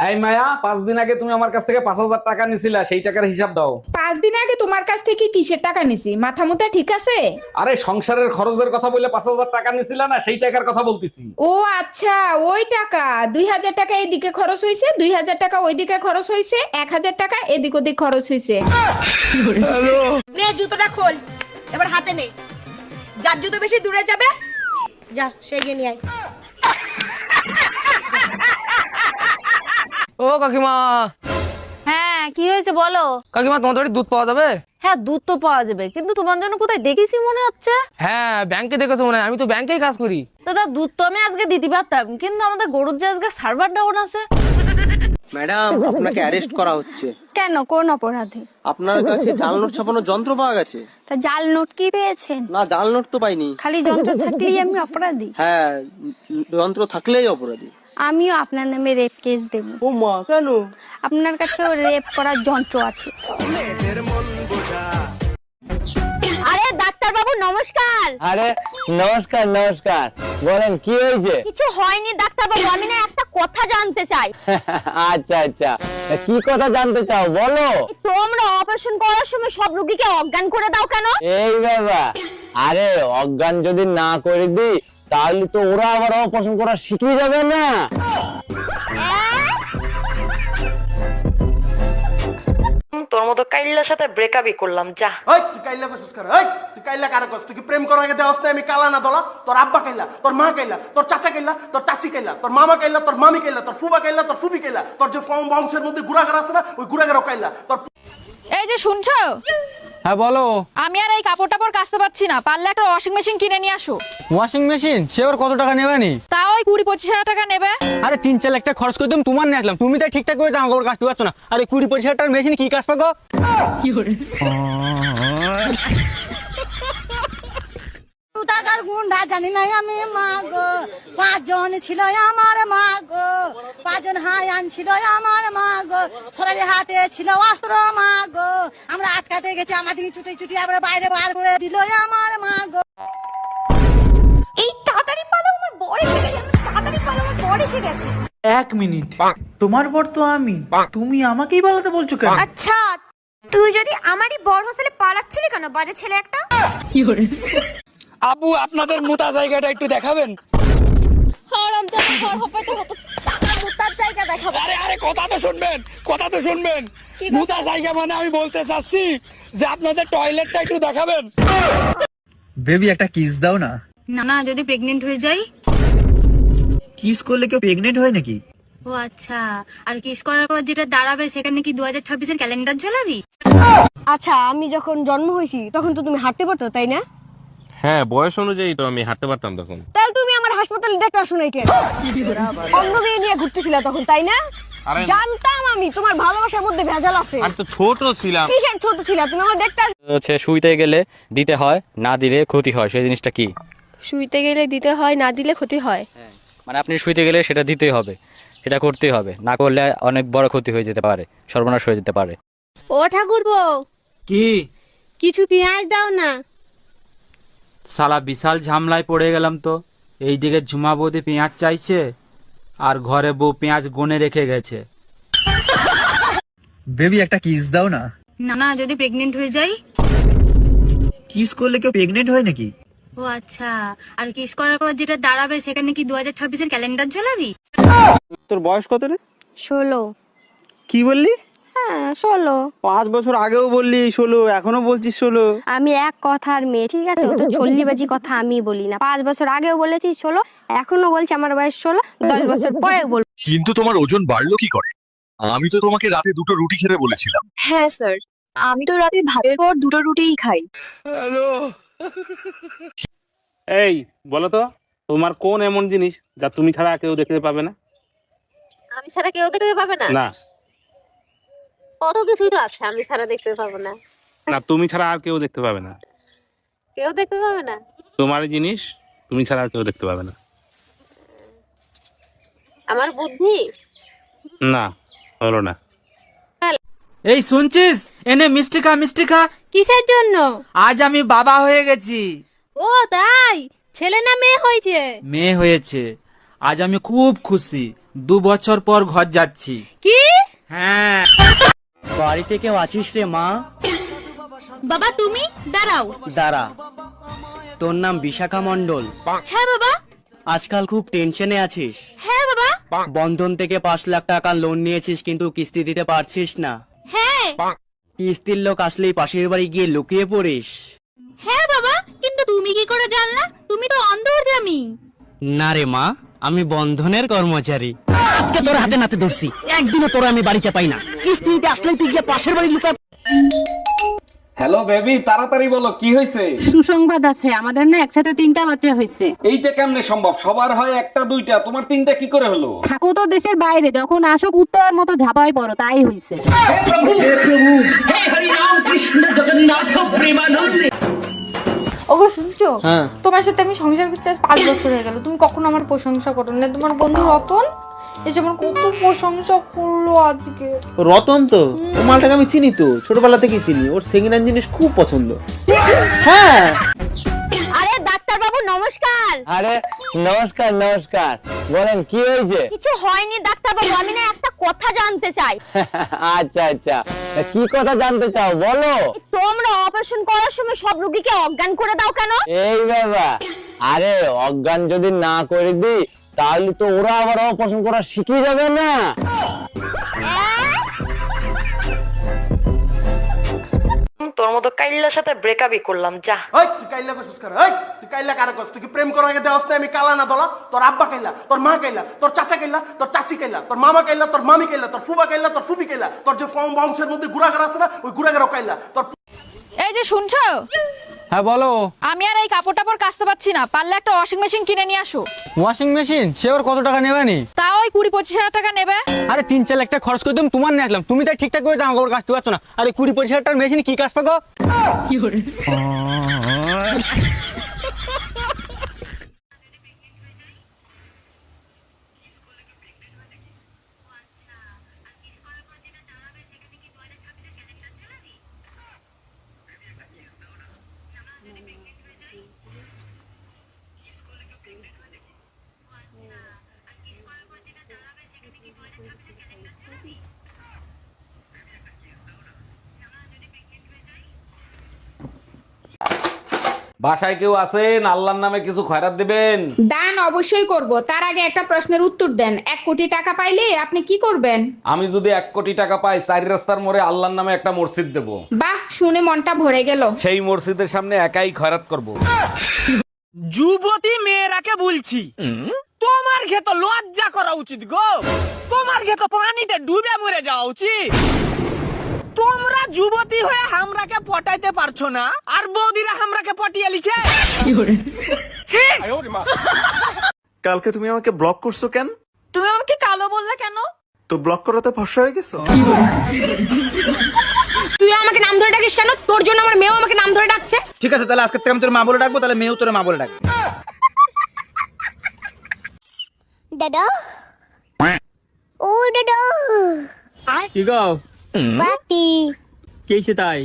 এই মায়া, 5 দিন আগে তুমি আমার কাছ থেকে 5000 টাকা নিছিলা, সেই টাকার হিসাব দাও। 5 দিন আগে তোমার কাছ থেকে কিসের টাকা নিছি? মাথা মুথা ঠিক আছে? আরে সংসারের খরচের কথা বলে 5000 টাকা নিছিলা না, সেই টাকার কথা বলতেছি। ও আচ্ছা, ওই টাকা। 2000 টাকা এইদিকে খরচ হয়েছে, 2000 টাকা ওইদিকে খরচ হয়েছে, 1000 টাকা এদিক ওদিক খরচ হয়েছে। নে জুতোটা খোল, এবার হাতে নে। যার জুতো বেশি দূরে যাবে, যা সেই গিয়ে নিয়ে আয়। ও কাকিমা। হ্যাঁ, কি হয়েছে বলো? কাকিমা, তোমার বাড়ি দুধ পাওয়া যাবে? হ্যাঁ, দুধ তো পাওয়া যাবে, কিন্তু তোমার জন্য কোথায় দেখেছি মনে হচ্ছে। হ্যাঁ, ব্যাংকে দেখেছো মনে হয়, আমি তো ব্যাংকেই কাজ করি। দাদা, দুধ তো আমি আজকে দিতে পারতাম, কিন্তু আমাদের গরুর যে আজকে সার্ভার ডাউন আছে। ম্যাডাম, আপনাকে অ্যারেস্ট করা হচ্ছে। কেন, কোন অপরাধে? আপনার কাছে জাল নোট ছাপানোর যন্ত্র পাওয়া গেছে। তা জাল নোট কি পেয়েছেন? না, জাল নোট তো পাইনি। খালি যন্ত্র থাকলেই আমি অপরাধী? হ্যাঁ, যন্ত্র থাকলেই অপরাধী। আমিও আপনার নামে রেপ কেস দেব। ও মা, কেন? আপনার কাছেও রেপ করার যন্ত্র আছে। আরে ডাক্তার বাবু, নমস্কার। আরে নমস্কার নমস্কার, বলেন কি হয়েছে? কিছু হয়নি ডাক্তার বাবু, আমি না একটা কথা জানতে চাই। আচ্ছা আচ্ছা, কি কথা জানতে চাও বলো। তোমরা অপারেশন করার সময় সব রোগীকে অজ্ঞান করে দাও কেন? এই বাবা, আরে অজ্ঞান যদি না করে দিই তাহলে তো ওরা আবার অপারেশন করা শিখে যাবে না। তোর মতো কাইল্লার সাথে ব্রেকআপই করলাম, যা। ওই তুই কাইল্লা কইছিস কার? ওই তুই কাইল্লা কার কইছিস? তুই কি প্রেম করার আগে দেওয়াস না আমি কালা না দলা? তোর আব্বা কাইল্লা, তোর মা কাইল্লা, তোর চাচা কাইল্লা, তোর চাচি কাইল্লা, তোর মামা কাইল্লা, তোর মামি কাইল্লা, তোর ফুবা কাইল্লা, তোর ফুবি কাইল্লা, তোর যে বংশের মধ্যে গুড়াগার আছে না, ওই গুড়াগারও কাইল্লা। তোর এই যে শুনছো, হ্যাঁ বলো। আমি আর এই কাপড় টাপড় কাচতে পারছি না, পারলে একটা ওয়াশিং মেশিন কিনে নিয়ে আসো। ওয়াশিং মেশিন সে ওর কত টাকা নেবে নি? তাও ওই 20-25 টাকা নেবে। আরে 3-4 লাখ টাকা খরচ করে তুমি তোমার নিয়ে আসলাম, তুমি তো ঠিকঠাক করে জামা কাপড় কাচতে পারছো না, আর 20-25 টাকার মেশিন কি কাজ পাগো? টাকার গুন্ডা জানি না আমি মাগো, 5 জন ছিল আমার মাগো, 5 জন হায়ান ছিল আমার মাগো, সরারি হাতে ছিল অস্ত্র মাগো, আমরা আটকাতে গেছি, আমাদের চুটি চুটি আমরা বাইরে বার করে দিল আমার মাগো। এই তাড়াতাড়ি পালাও, আমার বর এসে গেছে, তাড়াতাড়ি পালাও, আমার বর এসে গেছে। 1 মিনিট, তোমার বর তো আমি, তুমি আমাকেই পালাতে বলছো কেন? আচ্ছা তুই যদি আমারই বর হোস্টেলে পালাচ্ছিলি কেন, বাজে ছেলে একটা? আবু আপনাদের মোটা জায়গাটা একটু দেখাবেন? হারামজাদা ঘর হবে তো মুতার জায়গা দেখাবো। আরে আরে কথা তো শুনবেন, কথা তো শুনবেন। মোটা জায়গা মানে আমি বলতে চাচ্ছি যে আপনাদের টয়লেটটা একটু দেখাবেন। বেবি একটা কিস দাও না। না যদি প্রেগনেন্ট হয়ে যাই? কিস করলে কেউ প্রেগনেন্ট হয় নাকি? ও আচ্ছা, আর কিস করার পর যেটা দাঁড়াবে সেখানে কি 2026-এর ক্যালেন্ডার ঝোলাবি? আচ্ছা আমি যখন জন্ম হয়েছি তখন তো তুমি হাঁটতে পারতো তাই না? হ্যাঁ, বয়স অনুযায়ী তো আমি হাঁটতে পারতাম তখন। তাহলে তুমি আমার হাসপাতালে দেখতে আসো নাই কেন? অন্য মেয়ে নিয়ে ঘুরতেছিলা তখন তাই না? জানতাম আমি তোমার ভালোবাসার মধ্যে ভেজাল আছে। আমি তো ছোট ছিলাম। কিসের ছোট ছিলা তুমি? আমার দেখতে হচ্ছে শুইতে গেলে দিতে হয়, না দিলে ক্ষতি হয়, সেই জিনিসটা কি? শুইতে গেলে দিতে হয়, না দিলে ক্ষতি হয়। মানে আপনি শুইতে গেলে সেটা দিতেই হবে, সেটা করতেই হবে, না করলে অনেক বড় ক্ষতি হয়ে যেতে পারে, সর্বনাশ হয়ে যেতে পারে। ও ঠাকুরপো, কি? কিছু পেঁয়াজ দাও না। শালা বিশাল ঝামলায় পড়ে গেলাম তো। এইদিকে ঝুমা বৌদি পেঁয়াজ চাইছে, আর ঘরে বউ পেঁয়াজ গনে রেখে গেছে। বেবি একটা কিস দাও না। না যদি প্রেগনেন্ট হয়ে যাই? কিস করলে কেউ প্রেগনেন্ট হয় নাকি? ও আচ্ছা, আর কিস করার পর যেটা দাঁড়াবে সেখানে কি 2026-এর ক্যালেন্ডার ঝোলাবি? তোর বয়স কত রে? 16। কি বললি? হ্যাঁ 16। 5 বছর আগেও বললি 16, এখনো বলছিস 16। আমি এক কথার মেয়ে, ঠিক আছে? ও তো চল্লিবাজি কথা আমি বলি না। 5 বছর আগেও বলেছি 16, এখনো বলছি আমার বয়স 16, 10 বছর পরে বলবো। কিন্তু তোমার ওজন বাড়লো কি করে? আমি তো তোমাকে রাতে 2টো রুটি খেতে বলেছিলাম। হ্যাঁ স্যার, আমি তো রাতে ভাতের পর 2টো রুটিই খাই। হ্যালো, এই বলো তো, তোমার কোন এমন জিনিস যা তুমি ছাড়া কেউ দেখতে পাবে না? আমি ছাড়া কেউ দেখতে পাবে না? না কত কিছুই তো আছে আমি ছাড়া দেখতে পাবো না। না, তুমি ছাড়া আর কেউ দেখতে পাবে না। কেউ দেখতে পাবে না? তোমার জিনিস তুমি ছাড়া আর কেউ দেখতে পাবে না। আমার বুদ্ধি? না, হলো না। এই শুনছিস, এনে মিষ্টি খা, মিষ্টি খা। কিসের জন্য? আজ আমি বাবা হয়ে গেছি। ও তাই? ছেলে না মেয়ে হয়েছে? মেয়ে হয়েছে। আজ আমি খুব খুশি, 2 বছর পর ঘর যাচ্ছি। কি? হ্যাঁ। বাড়িতে কেউ আছিস রে মা? বাবা তুমি দাঁড়াও। দাঁড়া, তোর নাম বিশাখা মণ্ডল? হ্যাঁ বাবা। আজকাল খুব টেনশনে আছিস? হ্যাঁ বাবা। বন্ধন থেকে 5 লাখ টাকা লোন নিয়েছিস কিন্তু কিস্তি দিতে পারছিস না। হ্যাঁ। কিস্তির লোক আসলেই পাশের বাড়ি গিয়ে লুকিয়ে পড়িস। হ্যাঁ বাবা, কিন্তু তুমি কি করে জানলা? তুমি তো অন্তর্যামী। না রে মা, আমি বন্ধনের কর্মচারী। আজকে তোর হাতে নাতে ধরছি, একদিনও তোর আমি বাড়িতে পাই না। কিস্তি দিতে আসলেই তুই গিয়ে পাশের বাড়ি লুকা। হ্যালো বেবি, তাড়াতাড়ি বলো কি হয়েছে? সুসংবাদ আছে, আমাদের না একসাথে 3টা বাচ্চা হয়েছে। এইটা কেমনে সম্ভব? সবার হয় 1টা 2টা, তোমার 3টা কি করে হলো? থাকো তো দেশের বাইরে, যখন আসো কুত্তার মতো ঝাপাই পড়ো, তাই হয়েছে। ওগো শুনছো? তোমার সাথে আমি সংসার করছি আজ 5 বছর হয়ে গেল, তুমি কখনো আমার প্রশংসা করো না। তোমার বন্ধু রতন এসে আমার কত প্রশংসা করলো আজকে। রতন তো ওই মালটাকে আমি চিনি তো, ছোটবেলা থেকেই চিনি, ওর সেকেন্ড হ্যান্ড জিনিস খুব পছন্দ। হ্যাঁ। আরে ডাক্তার বাবু নমস্কার। আরে নমস্কার নমস্কার, বলেন কি হয়েছে? কিছু হয়নি ডাক্তার বাবু, আমি না একটা কথা জানতে চাই। আচ্ছা আচ্ছা, কি কথা জানতে চাও বলো। তোমরা অপারেশন করার সময় সব রোগীকে অজ্ঞান করে দাও কেন? এই বাবা, আরে অজ্ঞান যদি না করে দিই তাহলে তো ওরা আবার অপারেশন করা শিখে যাবে না। তোর মতো কাইল্লার সাথে ব্রেকআপই করলাম, যা। এই তুই কাইল্লা কইছস কার? এই তুই কাইল্লা কার কইছস? তুই কি প্রেম করার আগে দেওস না আমি কালা না দলা? তোর আব্বা কাইল্লা, তোর মা কাইল্লা, তোর চাচা কাইল্লা, তোর চাচি কাইল্লা, তোর মামা কাইল্লা, তোর মামি কাইল্লা, তোর ফুবা কাইল্লা, তোর ফুফি কাইল্লা, তোর যে বংশের মধ্যে গুড়াগার আছে না, ওই গুড়াগারও কাইল্লা। তোর এই যে শুনছো? হ্যাঁ বলো। আমি আর এই কাপড় টাপড় কাচতে পারছি না, পারলে একটা ওয়াশিং মেশিন কিনে নিয়ে আসো। ওয়াশিং মেশিন সে ওর কত টাকা নেবে নি? তাও ওই 20-25 হাজার টাকা নেবে। আরে 3-4 লাখ টাকা খরচ করে তুমি তোমার নিয়ে আসলাম, তুমি তাই ঠিকঠাক করে জামা কাপড় কাচতে পারছো না, আরে 20-25 হাজার টাকার মেশিন কি কাজ পাগো? বাসায় কেউ আছেন? আল্লাহর নামে কিছু খয়রাত দিবেন। দান অবশ্যই করব, তার আগে একটা প্রশ্নের উত্তর দেন। 1 কোটি টাকা পাইলে আপনি কি করবেন? আমি যদি 1 কোটি টাকা পাই, 4 রাস্তার মোড়ে আল্লাহর নামে একটা মসজিদ দেব। বাহ, শুনে মনটা ভরে গেল। সেই মসজিদের সামনে একাই খয়রাত করব। যুবতী মেয়েরাকে বলছি, তোমার ঘেতো লজ্জা করা উচিত গো, তোমার ঘেতো পানিতে ডুবে মরে যাওয়া উচিত। তোমরা যুবতী হয়ে হামরাকে পটাইতে পারছো না, আর বৌদিরা হামরাকে পটিয়ে লিছে। কালকে তুমি আমাকে ব্লক করছো কেন? তুমি আমাকে কালো বললে কেন? তো ব্লক করাতে ফর্সা হয়ে গেছো? তুই আমাকে নাম ধরে ডাকিস কেন? তোর জন্য আমার মেয়েও আমাকে নাম ধরে ডাকছে। ঠিক আছে, তাহলে আজকে থেকে আমি তোর মা বলে ডাকবো, তাহলে মেয়েও তোর মা বলে ডাকবে। দাদা, ও দাদা, কি গো? বাটি কেছে তাই?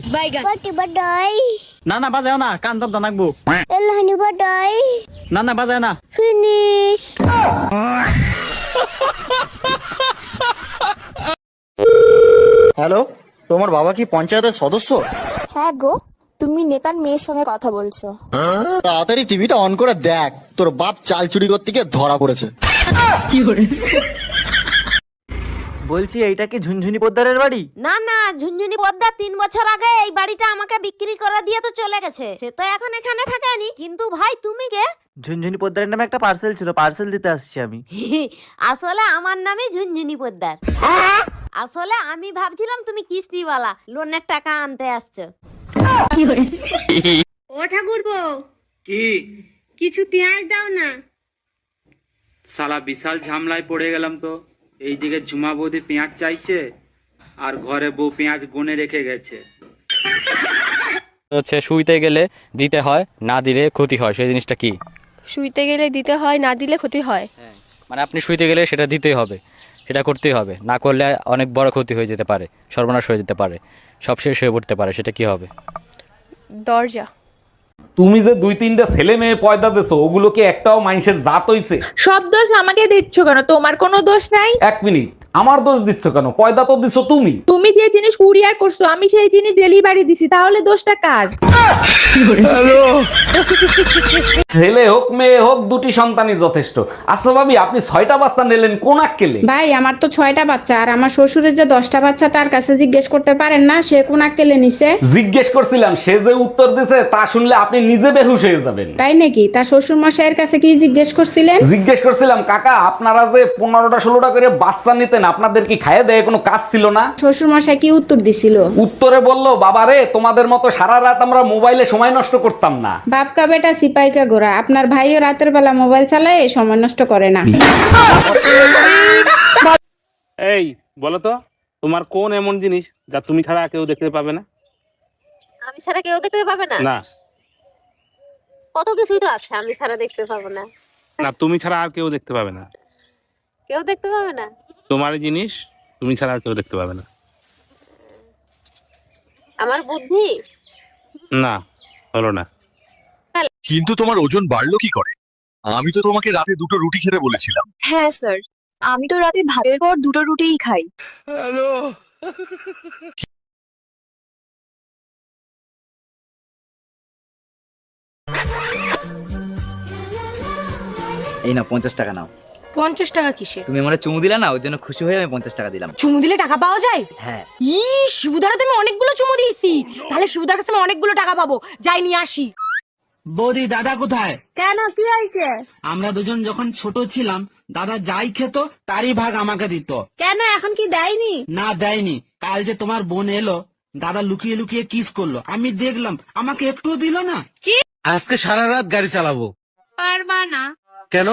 বাটি বাডাই, না না বাজাও না, কান দব দানাকবো। এলহানি বাডাই, না না বাজাও না। ফিনিশ। হ্যালো, তোমার বাবা কি পঞ্চায়েতের সদস্য? হ্যাঁ গো, তুমি নেতার মেয়ের সঙ্গে কথা বলছো। তাড়াতাড়ি টিভিটা অন করে দেখ, তোর বাপ চাল চুরি করতে গিয়ে ধরা পড়েছে। বলছি, এইটা কি ঝুনঝুনি পোদ্দারের বাড়ি? না না, ঝুনঝুনি পদ্মা 3 বছর আগে এই বাড়িটা আমাকে বিক্রি করে দিয়ে তো চলে গেছে। সে তো এখন এখানে থাকেনি। কিন্তু ভাই তুমি কে? ঝুনঝুনি পোদ্দারের নামে একটা পার্সেল ছিল, পার্সেল দিতে আসছি আমি। আসলে আমার নামই ঝুনঝুনি পদ্মার। আসলে আমি ভাবছিলাম তুমি কিস্তিওয়ালা, লোনের টাকা আনতে আসছো। ও ঠাকুরপো, কি কিছু পেঁয়াজ দাও না। সালা বিশাল ঝামলায় পড়ে গেলাম তো। এইদিকে ঝুমা বৌদি পেঁয়াজ চাইছে, আর ঘরে বউ পেঁয়াজ গুনে রেখে গেছে। হচ্ছে শুইতে গেলে দিতে হয়, না দিলে ক্ষতি হয়, সেই জিনিসটা কি? শুইতে গেলে দিতে হয়, না দিলে ক্ষতি হয়। মানে আপনি শুইতে গেলে সেটা দিতেই হবে, সেটা করতেই হবে, না করলে অনেক বড় ক্ষতি হয়ে যেতে পারে, সর্বনাশ হয়ে যেতে পারে, সব শেষ হয়ে পড়তে পারে। সেটা কি হবে? দরজা। তুমি যে 2-3টা ছেলে মেয়ে পয়দা দিছো, ওগুলো কি একটাও মানুষের জাত হইছে? সব দোষ আমাকে দিচ্ছ কেন? তোমার কোনো দোষ নাই। 1 মিনিট, আমার দোষ দিচ্ছ কেন? পয়দা তো দিছো তুমি। তুমি যে জিনিস কুরিয়ার করছো, আমি সেই জিনিস ডেলিভারি দিছি, তাহলে দোষটা কার? ছেলে হোক মেয়ে হোক, 2টি সন্তানই যথেষ্ট। আচ্ছা ভাবি, আপনি 6টা বাচ্চা নিলেন কোন আক্কেলে? ভাই, আমার তো 6টা বাচ্চা, আর আমার শ্বশুরের যে 10টা বাচ্চা, তার কাছে জিজ্ঞেস করতে পারেন না সে কোন আক্কেলে নিছে? জিজ্ঞেস করছিলাম, সে যে উত্তর দিছে তা শুনলে আপনি নিজে বেহুশ হয়ে যাবেন। তাই নাকি? তার শ্বশুর মশাইয়ের কাছে কি জিজ্ঞেস করছিলেন? জিজ্ঞেস করছিলাম, কাকা আপনারা যে 15টা 16টা করে বাচ্চা নিতেন, আপনাদের কি খাইয়ে দেয় কোনো কাজ ছিল না? শ্বশুর মশাই কি উত্তর দিছিল? উত্তরে বললো, বাবারে তোমাদের মতো সারা রাত আমরা মোবাইলে সময় নষ্ট করতাম না। বাপকা বেটা সিপাই কা গোরা, আপনার ভাইও রাতের বেলা মোবাইল চালায়, সময় নষ্ট করে না। এই বলো তো, তোমার কোন এমন জিনিস যা তুমি ছাড়া কেউ দেখতে পাবে না? আমি ছাড়া কেউ দেখতে পাবে না? না কত কিছুই তো আছে আমি ছাড়া দেখতে পাবো না। না, তুমি ছাড়া আর কেউ দেখতে পাবে না। কেউ দেখতে পাবে না? তোমার জিনিস তুমি ছাড়া আর কেউ দেখতে পাবে না। আমার বুদ্ধি? না, হলো না। কিন্তু তোমার ওজন বাড়লো কি করে? আমি তো তোমাকে রাতে 2টো রুটি খেতে বলেছিলাম। হ্যাঁ স্যার, আমি তো রাতে ভাতের পর 2টো রুটিই খাই। এই নাও 50 টাকা নাও। 50 টাকা কিসে? তুমি আমারে চুমু দিলা না, ওর জন্য খুশি হয়ে আমি 50 টাকা দিলাম। চুমু দিলে টাকা পাওয়া যায়? হ্যাঁ। শিবুদার হাতে আমি অনেকগুলো চুমু দিয়েছি, তাহলে শিবুদার কাছে আমি অনেকগুলো টাকা পাবো। যাই নিয়ে আসি। বৌদি, দাদা কোথায়? কেন, কি হয়েছে? আমরা দুজন যখন ছোট ছিলাম, দাদা যাই খেত তারই ভাগ আমাকে দিত। কেন, এখন কি দেয়নি? না দেয়নি। কাল যে তোমার বোন এলো, দাদা লুকিয়ে লুকিয়ে কিস করলো, আমি দেখলাম, আমাকে একটু দিল না। আজকে সারা রাত গাড়ি চালাবো। পারবা না, কেন?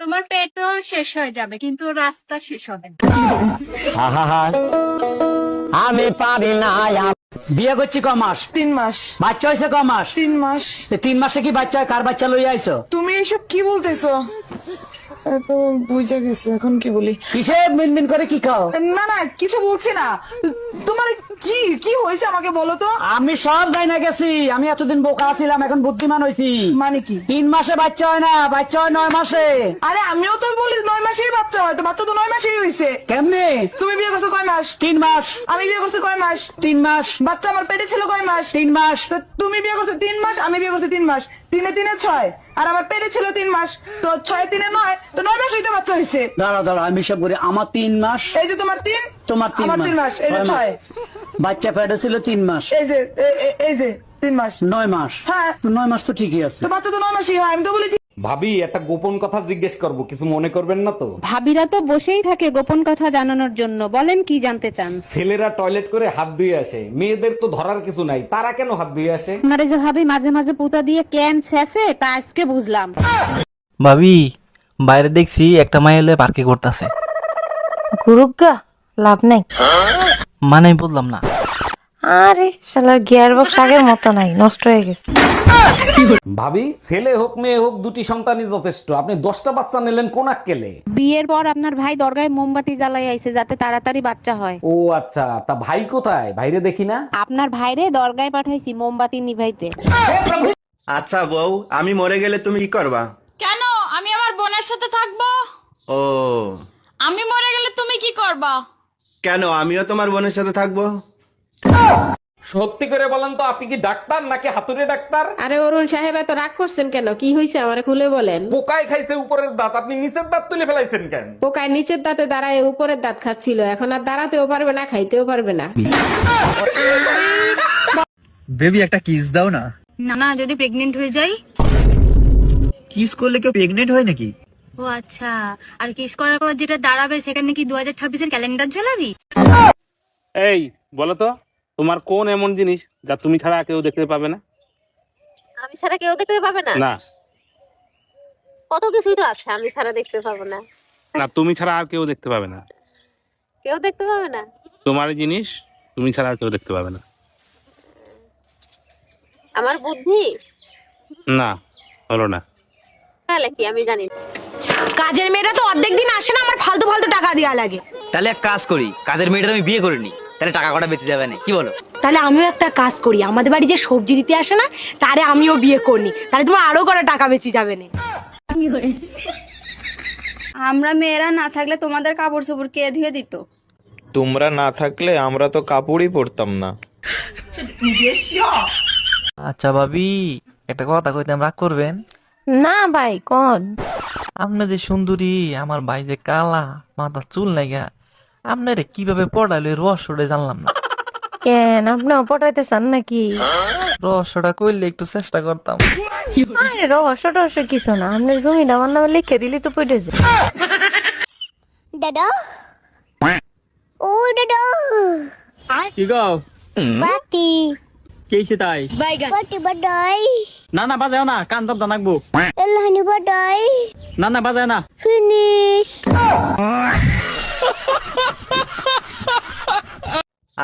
তোমার পেট্রোল শেষ হয়ে যাবে কিন্তু রাস্তা শেষ হবে না। আমি পারি না। বিয়ে করছি ক মাস? 3 মাস। বাচ্চা হয়েছে ক মাস? 3 মাস। 3 মাসে কি বাচ্চা হয়? কার বাচ্চা লইয়া আইছো? তুমি এসব কি বলতেছো? তো বুঝে গেছে, এখন কি বলি? কিসে মিনমিন করে কি খাও? না না, কিছু বলছি না। তোমার কি কি হয়েছে আমাকে বলো তো। আমি সব যাই না গেছি, আমি এতদিন বোকা ছিলাম, এখন বুদ্ধিমান হয়েছি। মানে কি? 3 মাসে বাচ্চা হয় না, বাচ্চা হয় 9 মাসে। আরে আমিও তো বলি 9 মাসেই বাচ্চা হয়, তো বাচ্চা তো 9 মাসেই হয়েছে। কেমনে? তুমি বিয়ে করছো কয় মাস? 3 মাস। আমি বিয়ে করছি কয় মাস? 3 মাস। বাচ্চা আমার পেটে ছিল কয় মাস? 3 মাস। তো তুমি বিয়ে করছো 3 মাস, আমি বিয়ে করছি 3 মাস। 3 এ 3 এ 6, আর আমার পেটে ছিল 3 মাস, তো 6 এ 3 এ 9, তো 9 মাস হইতে বাচ্চা হয়েছে। দাঁড়া দাঁড়া, আমি সব করি। আমার 3 মাস। এই যে তোমার 3, তোমার 3 আমার 3 মাস, এই যে 6। বাচ্চা পেটে ছিল 3 মাস। এই যে এই যে 3 মাস। 9 মাস। হ্যাঁ, তো 9 মাস তো ঠিকই আছে। তো বাচ্চা তো 9 মাসই হয়, আমি তো বলেছি। ভাবি, একটা গোপন কথা জিজ্ঞেস করব, কিছু মনে করবেন না তো? ভাবিরা তো বসেই থাকে গোপন কথা জানানোর জন্য, বলেন কি জানতে চান? ছেলেরা টয়লেট করে হাত ধুয়ে আসে, মেয়েদের তো ধরার কিছু নাই, তারা কেন হাত ধুয়ে আসে? আপনারা যে ভাবি মাঝে মাঝে পুতা দিয়ে ক্যান ছেঁচে, তা আজকে বুঝলাম। ভাবি, বাইরে দেখছি একটা মাই হলে পার্কে করতেছে। গুরুগা লাভ নাই। মানে বললাম না। আরে শালার গিয়ার বক্স আগের মতো নাই, নষ্ট হয়ে গেছে। ভাবি, ছেলে হোক মেয়ে হোক, দুটি সন্তানই যথেষ্ট। আপনি 10টা বাচ্চা নিলেন কোন আক্কেলে? বিয়ের পর আপনার ভাই দরগায় মোমবাতি জ্বালাই আইছে যাতে তাড়াতাড়ি বাচ্চা হয়। ও আচ্ছা, তা ভাই কোথায়? ভাইরে দেখি না। আপনার ভাইরে দরগায় পাঠাইছি মোমবাতি নিভাইতে। আচ্ছা বউ, আমি মরে গেলে তুমি কি করবা? কেন? আমি আমার বোনের সাথে থাকবো। ও, আমি মরে গেলে তুমি কি করবা? কেন? আমিও তোমার বোনের সাথে থাকবো। সত্যি করে বলেন তো, আপনি কি ডাক্তার নাকি হাতুড়ে ডাক্তার? আরে অরুণ সাহেব, এত রাগ করছেন কেন? কি হয়েছে আমারে খুলে বলেন। পোকায় খাইছে উপরের দাঁত, আপনি নিচের দাঁত তুলে ফেলাইছেন কেন? পোকায় নিচের দাঁতে দাঁড়ায় উপরের দাঁত খাচ্ছিল, এখন আর দাঁড়াতেও পারবে না, খাইতেও পারবে না। বেবি একটা কিস দাও না। না না, যদি প্রেগনেন্ট হয়ে যাই? কিস করলে কেউ প্রেগনেন্ট হয় নাকি? ও আচ্ছা, আর কিস করার পর যেটা দাঁড়াবে সেখানে কি 2026-এর ক্যালেন্ডার ঝোলাবি? এই বলো তো, তোমার কোন এমন জিনিস যা তুমি ছাড়া কেউ দেখতে পাবে না? আমি ছাড়া কেউ দেখতে পাবে না? না কত কিছুই তো আছে আমি ছাড়া দেখতে পাবো না। না, তুমি ছাড়া আর কেউ দেখতে পাবে না। কেউ দেখতে পাবে না? তোমার জিনিস তুমি ছাড়া আর কেউ দেখতে পাবে না। আমার বুদ্ধি? না, হলো না। তাহলে কি আমি জানি না। কাজের মেয়েরা তো অর্ধেক দিন আসে না, আমার ফালতু ফালতু টাকা দেওয়া লাগে। তাহলে এক কাজ করি, কাজের মেয়েটা আমি বিয়ে করিনি, তাহলে টাকা কটা বেঁচে যাবে না, কি বলো? তাহলে আমিও একটা কাজ করি, আমাদের বাড়ি যে সবজি দিতে আসে না, তারে আমিও বিয়ে করি, তাহলে তোমার আরো কটা টাকা বেঁচে যাবে না। আমরা মেয়েরা না থাকলে তোমাদের কাপড় চোপড় কে ধুয়ে দিত? তোমরা না থাকলে আমরা তো কাপড়ই পরতাম না। আচ্ছা ভাবি, একটা কথা কইতাম, রাগ করবেন না ভাই, কোন? আপনি যে সুন্দরী, আমার ভাই যে কালা, মাথা চুল লাগা, আপনারে কিভাবে পড়াইলো রহস্যটা জানলাম না। কেন, আপনিও পটাইতে চান নাকি? রহস্যটা কইলে একটু চেষ্টা করতাম। আরে রহস্য টহস্য কিছু না, আপনার জমিটা আমার নামে লিখে দিলি তো পড়ে যায়। দাদা, ও দাদা, কি গো? বাটি কেইছে তাই? বাটি বাডাই, না না বাজাও না, কান দব দানাকবো। এলহানি বাডাই, না না বাজাও না। ফিনিশ।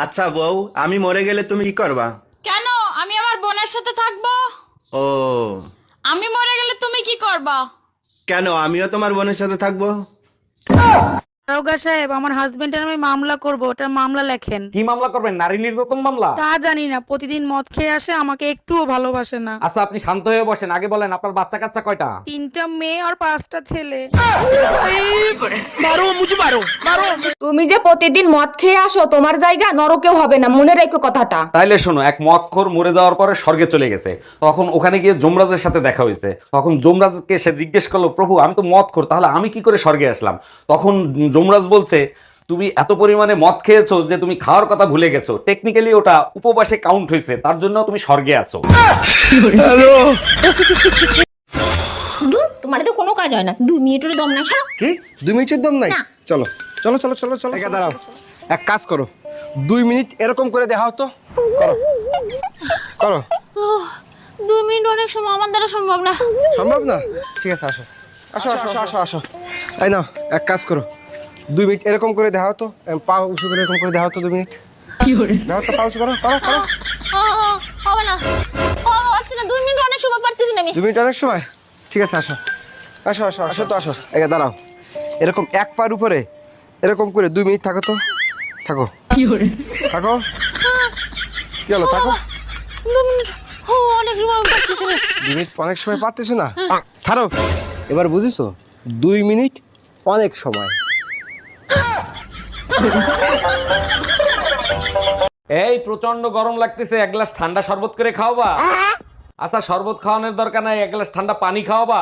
আচ্ছা বউ, আমি মরে গেলে তুমি কি করবা? কেন? আমি আমার বোনের সাথে থাকবো। ও, আমি মরে গেলে তুমি কি করবা? কেন? আমিও তোমার বোনের সাথে থাকবো। দারোগা সাহেব, আমার হাজবেন্ডের আমি মামলা করব, ওটা মামলা লেখেন। কি মামলা করবেন? নারী নির্যাতন মামলা? তা জানি না, প্রতিদিন মদ খেয়ে আসে, আমাকে একটুও ভালোবাসে না। আচ্ছা, আপনি শান্ত হয়ে বসেন, আগে বলেন আপনার বাচ্চা কাচ্চা কয়টা? 3টা মেয়ে আর 5টা ছেলে। তুমি যে প্রতিদিন মদ খেয়ে আসো, তোমার জায়গা নরকেও হবে না, মনে রেখো কথাটা। তাইলে শোনো, এক মদখোর মরে যাওয়ার পরে স্বর্গে চলে গেছে, তখন ওখানে গিয়ে যমরাজের সাথে দেখা হয়েছে। তখন যমরাজকে সে জিজ্ঞেস করলো, প্রভু আমি তো মদখোর, তাহলে আমি কি করে স্বর্গে আসলাম? তখন যমরাজ বলছে, তুমি এত পরিমাণে মদ খেয়েছো যে তুমি খাওয়ার কথা ভুলে গেছো, টেকনিক্যালি ওটা উপবাসে কাউন্ট হয়েছে, তার জন্য তুমি স্বর্গে আছো। তোমার তো কোনো কাজ হয় না, 2 মিনিটের দম না। সারা কি 2 মিনিটের দম নাই? চলো চলো চলো চলো চলো, দাঁড়াও, এক কাজ করো, 2 মিনিট এরকম করে দেখাও তো, করো করো। 2 মিনিট অনেক সময়, আমার দ্বারা সম্ভব না। সম্ভব না? ঠিক আছে, আসো আসো আসো আসো আসো। এই নাও, এক কাজ করো, 2 মিনিট এরকম করে দেখাও তো, পা উঁচু করে এরকম করে দেখাও তো 2 মিনিট। দেখাও তো, পা উঁচু করো, করো করো। হবে না, হচ্ছে না। 2 মিনিট অনেক সময়, পারতেছি না আমি। 2 মিনিট অনেক সময়? ঠিক আছে, আসো আসো আসো আসো তো আসো। এই দাঁড়াও, এরকম এক পার উপরে এরকম করে 2 মিনিট থাকো তো, থাকো থাকো। কি হলো, থাকো। 2 মিনিট অনেক সময়, পারতেছি না। 2 মিনিট অনেক সময় পারতেছো না? ছাড়ো, এবার বুঝিছো? 2 মিনিট অনেক সময়। এই প্রচন্ড গরম লাগতেছে, এক গ্লাস ঠান্ডা শরবত করে খাওয়াবা? আচ্ছা, শরবত খাওয়ানোর দরকার নাই, এক গ্লাস ঠান্ডা পানি খাওয়াবা?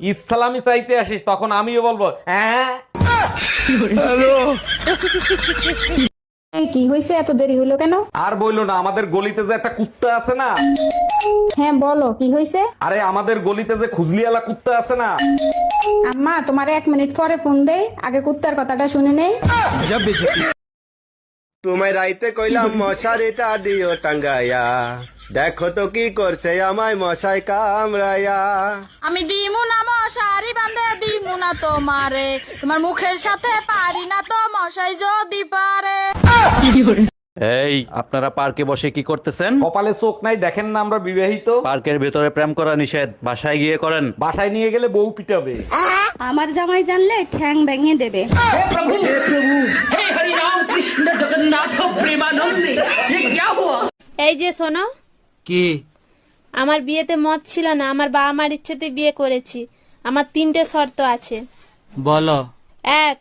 ইসলামি চাইতে আসিস, তখন আমিও বলবো হ্যাঁ। কি হয়েছে, এত দেরি হলো কেন? আর বইলো না, আমাদের গলিতে যে একটা কুত্তা আছে না। হ্যাঁ বলো, কি হয়েছে? আরে আমাদের গলিতে যে খুজলিওয়ালা কুত্তা আছে না। আম্মা, তোমার 1 মিনিট পরে ফোন দেই, আগে কুত্তার কথাটা শুনে নেই। তোমায় রাইতে কইলাম মশারিটা দিও টাঙ্গাইয়া, দেখো তো কি করছে আমায় মশাই কামড়াইয়া। আমি দিমু না মশারি বান্ধে, দিমু না তোমারে, তোমার মুখের সাথে পারি না তো মশাই যদি পারে। এই আপনারা পার্কে বসে কি করতেছেন? কপালে চোখ নাই, দেখেন না আমরা বিবাহিত। পার্কের ভেতরে প্রেম করা নিষেধ, বাসায় গিয়ে করেন। বাসায় নিয়ে গেলে বউ পিটাবে। আমার জামাই জানলে ঠ্যাং ভেঙে দেবে। এই যে শোনো, কি? আমার বিয়েতে মত ছিল না, আমার বাবা মার ইচ্ছেতে বিয়ে করেছি। আমার 3টে শর্ত আছে। বলো। 1,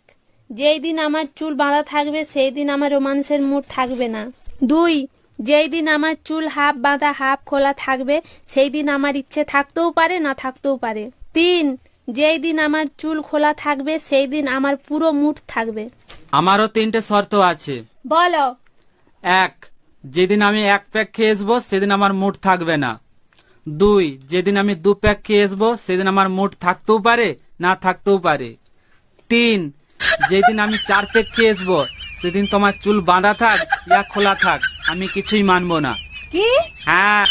যেই দিন আমার চুল বাঁধা থাকবে সেই দিন আমার রোমান্সের মুড থাকবে না। 2, যেই দিন আমার চুল হাফ বাঁধা হাফ খোলা থাকবে সেই দিন আমার ইচ্ছে থাকতেও পারে না থাকতেও পারে। 3, যেই দিন আমার চুল খোলা থাকবে সেই দিন আমার পুরো মুড থাকবে। আমারও 3টে শর্ত আছে। বলো। 1, যেদিন আমি 1 প্যাক খেয়ে আসবো সেদিন আমার মুড থাকবে না। 2, যেদিন আমি 2 প্যাক খেয়ে আসবো সেদিন আমার মুড থাকতেও পারে না থাকতেও পারে। 3, যেদিন আমি 4 প্যাক খেয়ে আসবো সেদিন তোমার চুল বাঁধা থাক ইয়া খোলা থাক, আমি কিছুই মানবো না। কি? হ্যাঁ।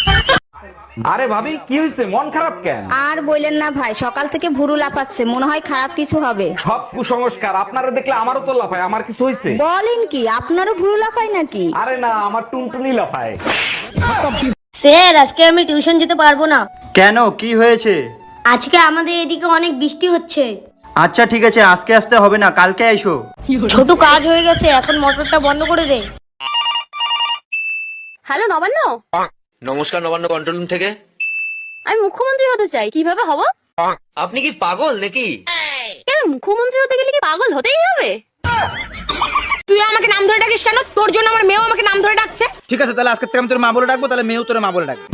আরে ভাবি, কি হয়েছে, মন খারাপ কেন? আর বললেন না ভাই, সকাল থেকে ভুরু লাফাচ্ছে, মনে হয় খারাপ কিছু হবে। সব কুসংস্কার, আপনারা দেখলে আমারও তো লাফায়। আমার কিছু হয়েছে? বলেন কি, আপনারও ভুরু লাফায় নাকি? আরে না, আমার টুনটুনি লাফায়। স্যার, আজকে আমি টিউশন যেতে পারবো না। কেন, কি হয়েছে? আজকে আমাদের এদিকে অনেক বৃষ্টি হচ্ছে। আচ্ছা ঠিক আছে, আজকে আসতে হবে না, কালকে আইসো। ছোট কাজ হয়ে গেছে, এখন মোটরটা বন্ধ করে দে। হ্যালো নবান্ন। নমস্কার, নবান্ন কন্ট্রোল রুম থেকে। আমি মুখ্যমন্ত্রী হতে চাই, কিভাবে হব? আপনি কি পাগল নাকি? কেন, মুখ্যমন্ত্রী হতে গেলে কি পাগল হতেই হবে? তুই আমাকে নাম ধরে ডাকিস কেন? তোর জন্য আমার মেয়েও আমাকে নাম ধরে ডাকছে। ঠিক আছে, তাহলে আজকে থেকে আমি তোর মা বলে ডাকবো, তাহলে মেয়েও তোর মা বলে ডাকবে।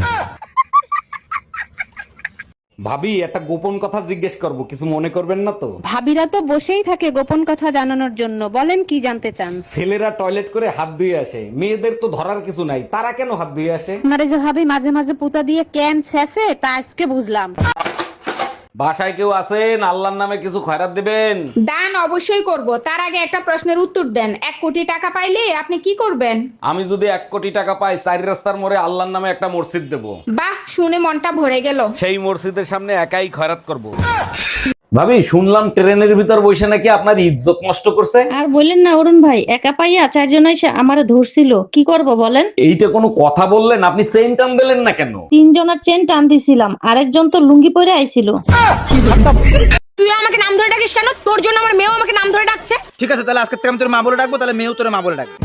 ভাবি, একটা গোপন কথা জিজ্ঞেস করব, কিছু মনে করবেন না তো? ভাবিরা তো বসেই থাকে গোপন কথা জানানোর জন্য, বলেন কি জানতে চান? ছেলেরা টয়লেট করে হাত ধুয়ে আসে, মেয়েদের তো ধরার কিছু নাই, তারা কেন হাত ধুয়ে আসে? আপনারা যে ভাবি মাঝে মাঝে পুতা দিয়ে ক্যান ছেঁচে, তা আজকে বুঝলাম। বাসায় কেউ আছেন? আল্লাহর নামে কিছু খয়রাত দিবেন। দান অবশ্যই করব, তার আগে একটা প্রশ্নের উত্তর দেন। 1 কোটি টাকা পাইলে আপনি কি করবেন? আমি যদি 1 কোটি টাকা পাই, 4 রাস্তার মোড়ে আল্লাহর নামে একটা মসজিদ দেব। বাহ, শুনে মনটা ভরে গেল। সেই মসজিদের সামনে একাই খয়রাত করব। ভাবি, শুনলাম ট্রেনের ভিতর বসে নাকি আপনার ইজ্জত নষ্ট করছে। আর বললেন না অরুণ ভাই, একা পাইয়া 4 জন এসে আমারে ধরছিল, কি করব বলেন? এইটা কোনো কথা বললেন? আপনি চেইন টান দিলেন না কেন? 3 জনের চেন টান দিছিলাম, আরেকজন তো লুঙ্গি পরে আইছিল। তুই আমাকে নাম ধরে ডাকিস কেন? তোর জন্য আমার মেয়েও আমাকে নাম ধরে ডাকছে। ঠিক আছে, তাহলে আজকে থেকে আমি তোর মা বলে ডাকবো, তাহলে মেয়েও তোর মা বলে ডাকবে।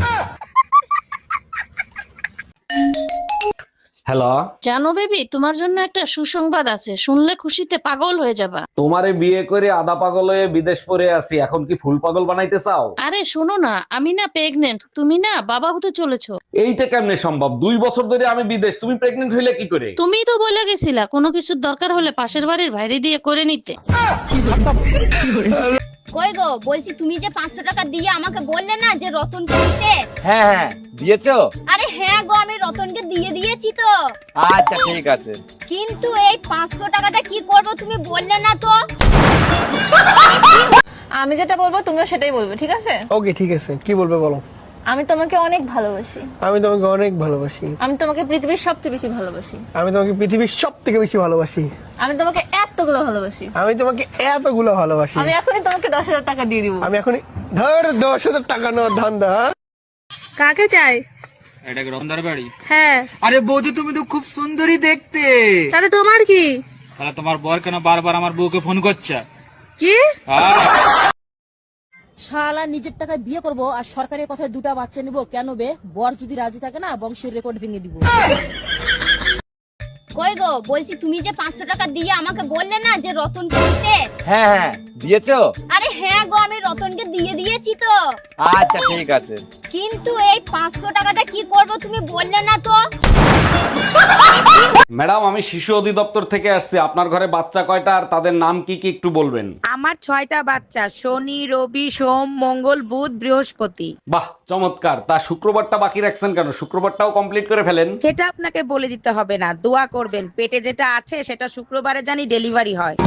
হ্যালো জানো বেবি, তোমার জন্য একটা সুসংবাদ আছে, শুনলে খুশিতে পাগল হয়ে যাবা। তোমারে বিয়ে করে আধা পাগল হয়ে বিদেশ পড়ে আছি, এখন কি ফুল পাগল বানাইতে চাও? আরে শোনো না, আমি না প্রেগনেন্ট, তুমি না বাবা হতে চলেছো। এইটা কেমনে সম্ভব? 2 বছর ধরে আমি বিদেশ, তুমি প্রেগনেন্ট হইলে কি করে? তুমিই তো বলে গেছিলা কোনো কিছুর দরকার হলে পাশের বাড়ির ভাইরে দিয়ে করে নিতে। কই গো, বলছি তুমি যে 500 টাকা দিয়ে আমাকে বললে না যে রতনকে দিতে। হ্যাঁ হ্যাঁ, দিয়েছো? আরে হ্যাঁ গো, আমি রতনকে দিয়ে দিয়েছি তো। আচ্ছা ঠিক আছে, কিন্তু এই 500 টাকাটা কি করব তুমি বললে না তো। আমি যেটা বলবো তুমিও সেটাই বলবে, ঠিক আছে? ওকে ঠিক আছে, কি বলবে বলো। আমি তোমাকে অনেক ভালোবাসি। আমি তোমাকে অনেক ভালোবাসি। আমি তোমাকে পৃথিবীর সবচেয়ে বেশি ভালোবাসি। আমি তোমাকে পৃথিবীর সব থেকে বেশি ভালোবাসি। আমি তোমাকে এতগুলো ভালোবাসি। আমি তোমাকে এতগুলো ভালোবাসি। আমি এখনই তোমাকে 10,000 টাকা দিয়ে দিব। আমি এখনই ধর 10,000 টাকা নেওয়ার ধান্দা। কাকে চাই? এটা কি রতনদার বাড়ি? হ্যাঁ। আরে বৌদি তুমি তো খুব সুন্দরী দেখতে। তাহলে তোমার কি? তাহলে তোমার বর কেন বারবার আমার বউকে ফোন করছে? কি? শালা নিজের টাকায় বিয়ে করব আর সরকারের কথায় 2টা বাচ্চা নিব কেন বে? বর যদি রাজি থাকে না বংশের রেকর্ড ভেঙে দিব। কই গো, বলছি তুমি যে 500 টাকা দিয়ে আমাকে বললে না যে রতনকে দিতে। হ্যাঁ হ্যাঁ দিয়েছো? আরে হ্যাঁ গো, আমি রতনকে দিয়ে দিয়েছি তো। আচ্ছা ঠিক আছে। কিন্তু এই 500 টাকাটা কি করব তুমি বললে না তো। ম্যাডাম, আমি শিশু অধিদপ্তর থেকে আসছি। আপনার ঘরে বাচ্চা কয়টা আর তাদের নাম কি কি একটু বলবেন? আমার 6টা বাচ্চা, শনি, রবি, সোম, মঙ্গল, বুধ, বৃহস্পতি। বাহ, চমৎকার। তা শুক্রবারটা বাকি রাখছেন কেন? শুক্রবারটাও কমপ্লিট করে ফেলেন। সেটা আপনাকে বলে দিতে হবে না, দোয়া করবেন পেটে যেটা আছে সেটা শুক্রবারে জানি ডেলিভারি হয়।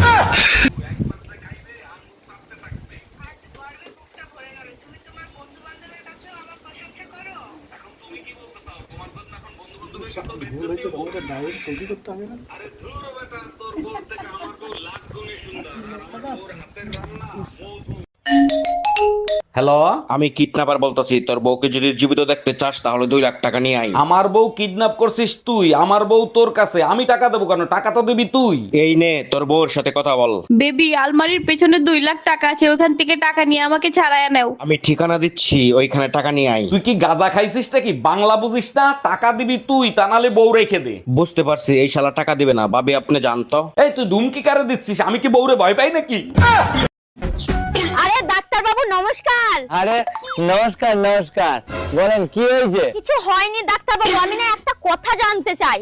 হ্যালো, আমি কিডন্যাপার বলতেছি। তোর বউকে যদি জীবিত দেখতে চাস তাহলে 2 লাখ টাকা নিয়ে আই। আমার বউ কিডন্যাপ করছিস তুই? আমার বউ তোর কাছে, আমি টাকা দেবো কেন? টাকা তো দিবি তুই। এই নে তোর বউর সাথে কথা বল। বেবি, আলমারির পেছনে 2 লাখ টাকা আছে, ওখান থেকে টাকা নিয়ে আমাকে ছাড়াইয়া নাও। আমি ঠিকানা দিচ্ছি, ওইখানে টাকা নিয়ে আই। তুই কি গাঁজা খাইছিস নাকি? বাংলা বুঝিস না? টাকা দিবি তুই, তা নাহলে বউ রেখে দে। বুঝতে পারছি, এই শালা টাকা দিবে না। ভাবি আপনি জানতো। এই তুই ধুমকি কারে দিচ্ছিস? আমি কি বউরে ভয় পাই নাকি? আরে ডাক্তার বাবু নমস্কার। আরে নমস্কার নমস্কার, বলেন কি হয়েছে? কিছু হয়নি ডাক্তার বাবু, আমি না একটা কথা জানতে চাই।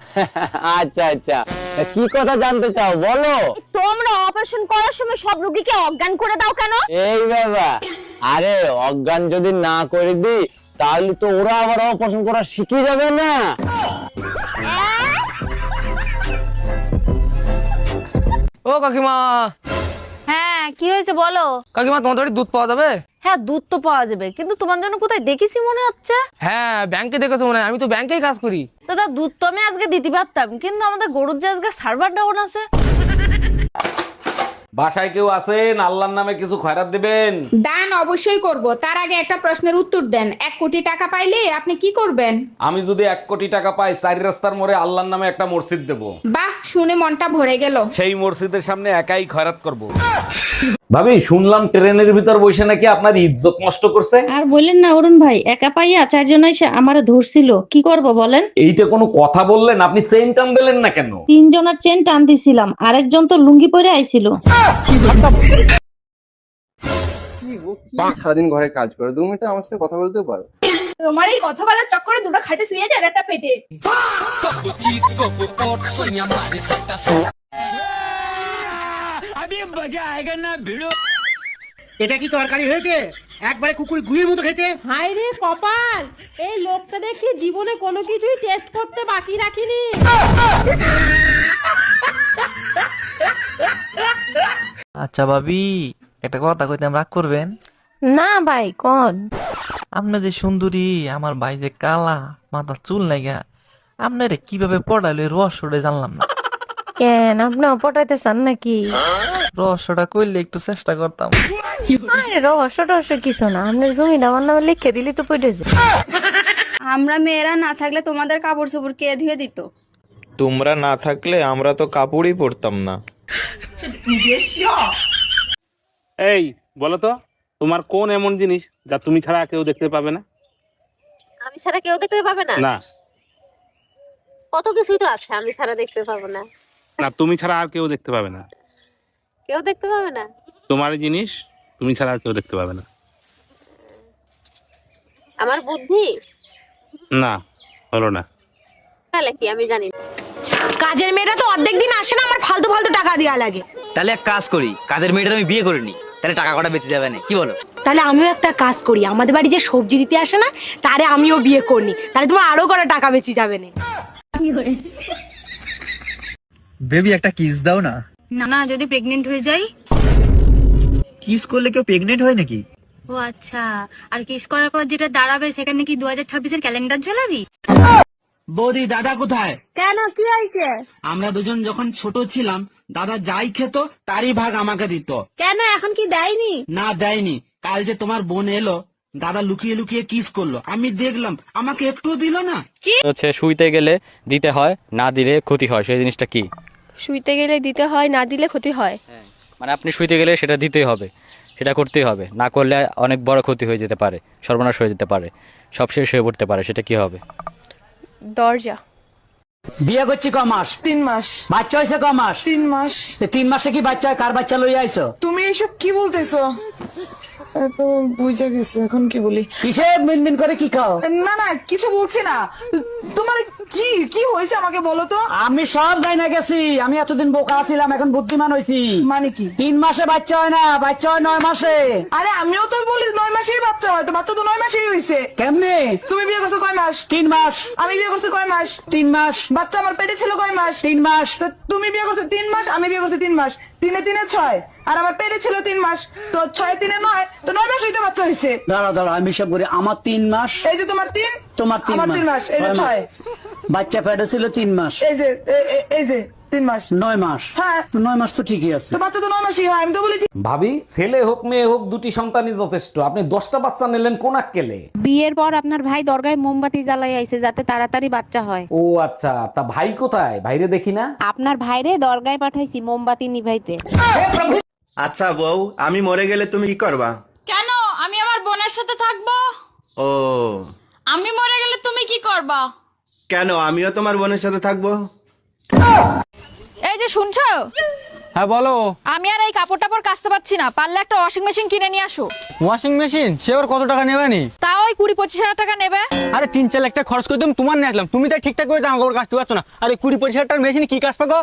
আচ্ছা আচ্ছা, তা কি কথা জানতে চাও বলো। তোমরা অপারেশন করার সময় সব রোগীকে অজ্ঞান করে দাও কেন? এই বাবা, আরে অজ্ঞান যদি না করে দিই তাহলে তো ওরা আবার অপারেশন করা শিখে যাবে না। ও কাকিমা। হ্যাঁ, কি হয়েছে বলো। কাকিমা তোমার বাড়ি দুধ পাওয়া যাবে? হ্যাঁ, দুধ তো পাওয়া যাবে, কিন্তু তোমার জন্য কোথায় দেখেছি মনে হচ্ছে। হ্যাঁ, ব্যাংকে দেখেছো মনে হয়। আমি তো ব্যাংকেই কাজ করি। দাদা, দুধ তো আমি আজকে দিতে পারতাম, কিন্তু আমাদের গরুর যে আজকে সার্ভার ডাউন আছে। বাসায় কেউ আছেন? আল্লাহর নামে কিছু খয়রাত দিবেন। দান অবশ্যই করব, তার আগে একটা প্রশ্নের উত্তর দেন। 1 কোটি টাকা পাইলে আপনি কি করবেন? আমি যদি 1 কোটি টাকা পাই, 4 রাস্তার মোড়ে আল্লাহর নামে একটা মসজিদ দেব। বাহ, শুনে মনটা ভরে গেল। সেই মসজিদের সামনে একাই খয়রাত করব। ভাবি, শুনলাম ট্রেনের ভিতর বসে নাকি আপনার ইজ্জত নষ্ট করছে। আর বললেন না অরুণ ভাই, একা পাইয়া 4 জন এসে আমারে ধরছিল, কি করব বলেন? এইটা কোনো কথা বললেন? আপনি চেইন টান দিলেন না কেন? 3 জনের চেন টান দিছিলাম, আরেকজন তো লুঙ্গি পরে আইছিল। সারাদিন ঘরে কাজ করে, 2 মিনিট আমার সাথে কথা বলতেও পারো? তোমার এই কথা বলার চক্করে 2টা খাটে শুয়ে যায়, একটা পেটে। এটা কি তরকারি হয়েছে? একবারে কুকুর গুইয়ের মতো খেতে। হায় রে কপাল, এই লোকটা দেখছি জীবনে কোনো কিছুই টেস্ট করতে বাকি রাখিনি। আচ্ছা ভাবি, একটা কথা কইতাম, রাগ করবেন না ভাই, কোন? আপনি যে সুন্দরী, আমার ভাই যে কালা, মাথার চুল নাইগা, আপনারে কিভাবে পড়াইলো রহস্যটা জানলাম না। কেন, আপনি পটাইতে চান নাকি? রহস্যটা কইলে একটু চেষ্টা করতাম। আরে রহস্য কিছু না, আপনার জমিটা আমার নামে লিখে দিলি তো পড়ে যায়। আমরা মেয়েরা না থাকলে তোমাদের কাপড় চোপড় কে ধুয়ে দিত? তোমরা না থাকলে আমরা তো কাপড়ই পরতাম না। এই বলো তো, তোমার কোন এমন জিনিস যা তুমি ছাড়া কেউ দেখতে পাবে না? আমি ছাড়া কেউ দেখতে পাবে না? না কত কিছুই তো আছে আমি ছাড়া দেখতে পাবো না। না, তুমি ছাড়া আর কেউ দেখতে পাবে না। কেউ দেখতে পাবে না? তোমার জিনিস তুমি ছাড়া আর কেউ দেখতে পাবে না। আমার বুদ্ধি? না, হলো না। তাহলে কি আমি জানি না। কাজের মেয়েরা তো অর্ধেক দিন আসে না, আমার ফালতু ফালতু টাকা দেওয়া লাগে। তাহলে এক কাজ করি, কাজের মেয়েটা আমি বিয়ে করিনি, তাহলে টাকা কটা বেঁচে যাবে না, কি বলো? তাহলে আমিও একটা কাজ করি, আমাদের বাড়ি যে সবজি দিতে আসে না, তারে আমিও বিয়ে করি, তাহলে তোমার আরো কটা টাকা বেঁচে যাবে না। বেবি একটা কিস দাও না। না না, যদি প্রেগনেন্ট হয়ে যাই? কিস করলে কেউ প্রেগনেন্ট হয় নাকি? ও আচ্ছা, আর কিস করার পর যেটা দাঁড়াবে সেখানে কি 2026-এর ক্যালেন্ডার ঝোলাবি? বৌদি দাদা কোথায়? কেন কি হয়েছে? আমরা দুজন যখন ছোট ছিলাম দাদা যাই খেত তারই ভাগ আমাকে দিত। কেন এখন কি দেয়নি? না দেয়নি। কাল যে তোমার বোন এলো, দাদা লুকিয়ে লুকিয়ে কিস করলো, আমি দেখলাম, আমাকে একটুও দিল না। হচ্ছে শুইতে গেলে দিতে হয়, না দিলে ক্ষতি হয়, সেই জিনিসটা কি? শুইতে গেলে দিতে হয়, না দিলে ক্ষতি হয়। মানে আপনি শুইতে গেলে সেটা দিতেই হবে, সেটা করতেই হবে, না করলে অনেক বড় ক্ষতি হয়ে যেতে পারে, সর্বনাশ হয়ে যেতে পারে, সব শেষ হয়ে পড়তে পারে, সেটা কি হবে? দরজা। বিয়ে করছি ক মাস? 3 মাস। বাচ্চা হয়েছে ক মাস? 3 মাস। 3 মাসে কি বাচ্চা? কার বাচ্চা লইয়া আইছো? তুমি এসব কি বলতেছো? তো বুঝে গেছে, এখন কি বলি? কিসে মিনমিন করে কি খাও? না না, কিছু বলছি না। তোমার কি কি হয়েছে আমাকে বলো তো। আমি সব যাই না গেছি, আমি এতদিন বোকা ছিলাম, এখন বুদ্ধিমান হয়েছি। মানে কি? 3 মাসে বাচ্চা হয় না, বাচ্চা হয় 9 মাসে। আরে আমিও তো বলি 9 মাসেই বাচ্চা হয়, তো বাচ্চা তো 9 মাসেই হয়েছে। কেমনে? তুমি বিয়ে করছো কয় মাস? 3 মাস। আমি বিয়ে করছি কয় মাস? 3 মাস। বাচ্চা আমার পেটে ছিল কয় মাস? 3 মাস। তো তুমি বিয়ে করছো 3 মাস, আমি বিয়ে করছি 3 মাস। 3 এ 6, আর আমার পেটে ছিল 3 মাস, তো 6 3 9, তো 9 মাস হইতে বাচ্চা হয়েছে। দাঁড়া দাঁড়া, আমি সব করি। আমার 3 মাস। এই যে তোমার 3, তোমার 3 আমার 3 মাস, এই যে 6। বাচ্চা পেটে ছিল 3 মাস, এই যে এই যে 3 মাস, 9 মাস। হ্যাঁ, তো 9 মাস তো ঠিকই আছে। তো বাচ্চা তো 9 মাসই হয়, আমি তো বলি। ভাবি, ছেলে হোক মেয়ে হোক, দুটি সন্তানই যথেষ্ট। আপনি 10টা বাচ্চা নিলেন কোন আক্কেলে? বিয়ের পর আপনার ভাই দরগায় মোমবাতি জ্বালাই আইছে যাতে তাড়াতাড়ি বাচ্চা হয়। ও আচ্ছা, তা ভাই কোথায়? ভাইরে দেখি না। আপনার ভাইরে দরগায় পাঠাইছি মোমবাতি নিভাইতে। আচ্ছা বউ, আমি মরে গেলে তুমি কি করবা? কেন? আমি আমার বোনের সাথে থাকবো। ও, আমি মরে গেলে তুমি কি করবা? কেন? আমিও তোমার বোনের সাথে থাকবো। এই যে শুনছো? হ্যাঁ বলো। আমি আর এই কাপড় টাপড় কাচতে পারছি না, পারলে একটা ওয়াশিং মেশিন কিনে নিয়ে আসো। Washing machine? সে ওর কত টাকা নেবে নি? তাও ওই 20-25 হাজার টাকা নেবে। আরে 3-4 লাখ টাকা খরচ করে তুমি তোমার নিয়ে আসলাম, তুমি তাই ঠিকঠাক করে জামা কাপড় কাচতে পারছো না, আর 20-25 হাজার টাকার মেশিন কি কাজ পাকো?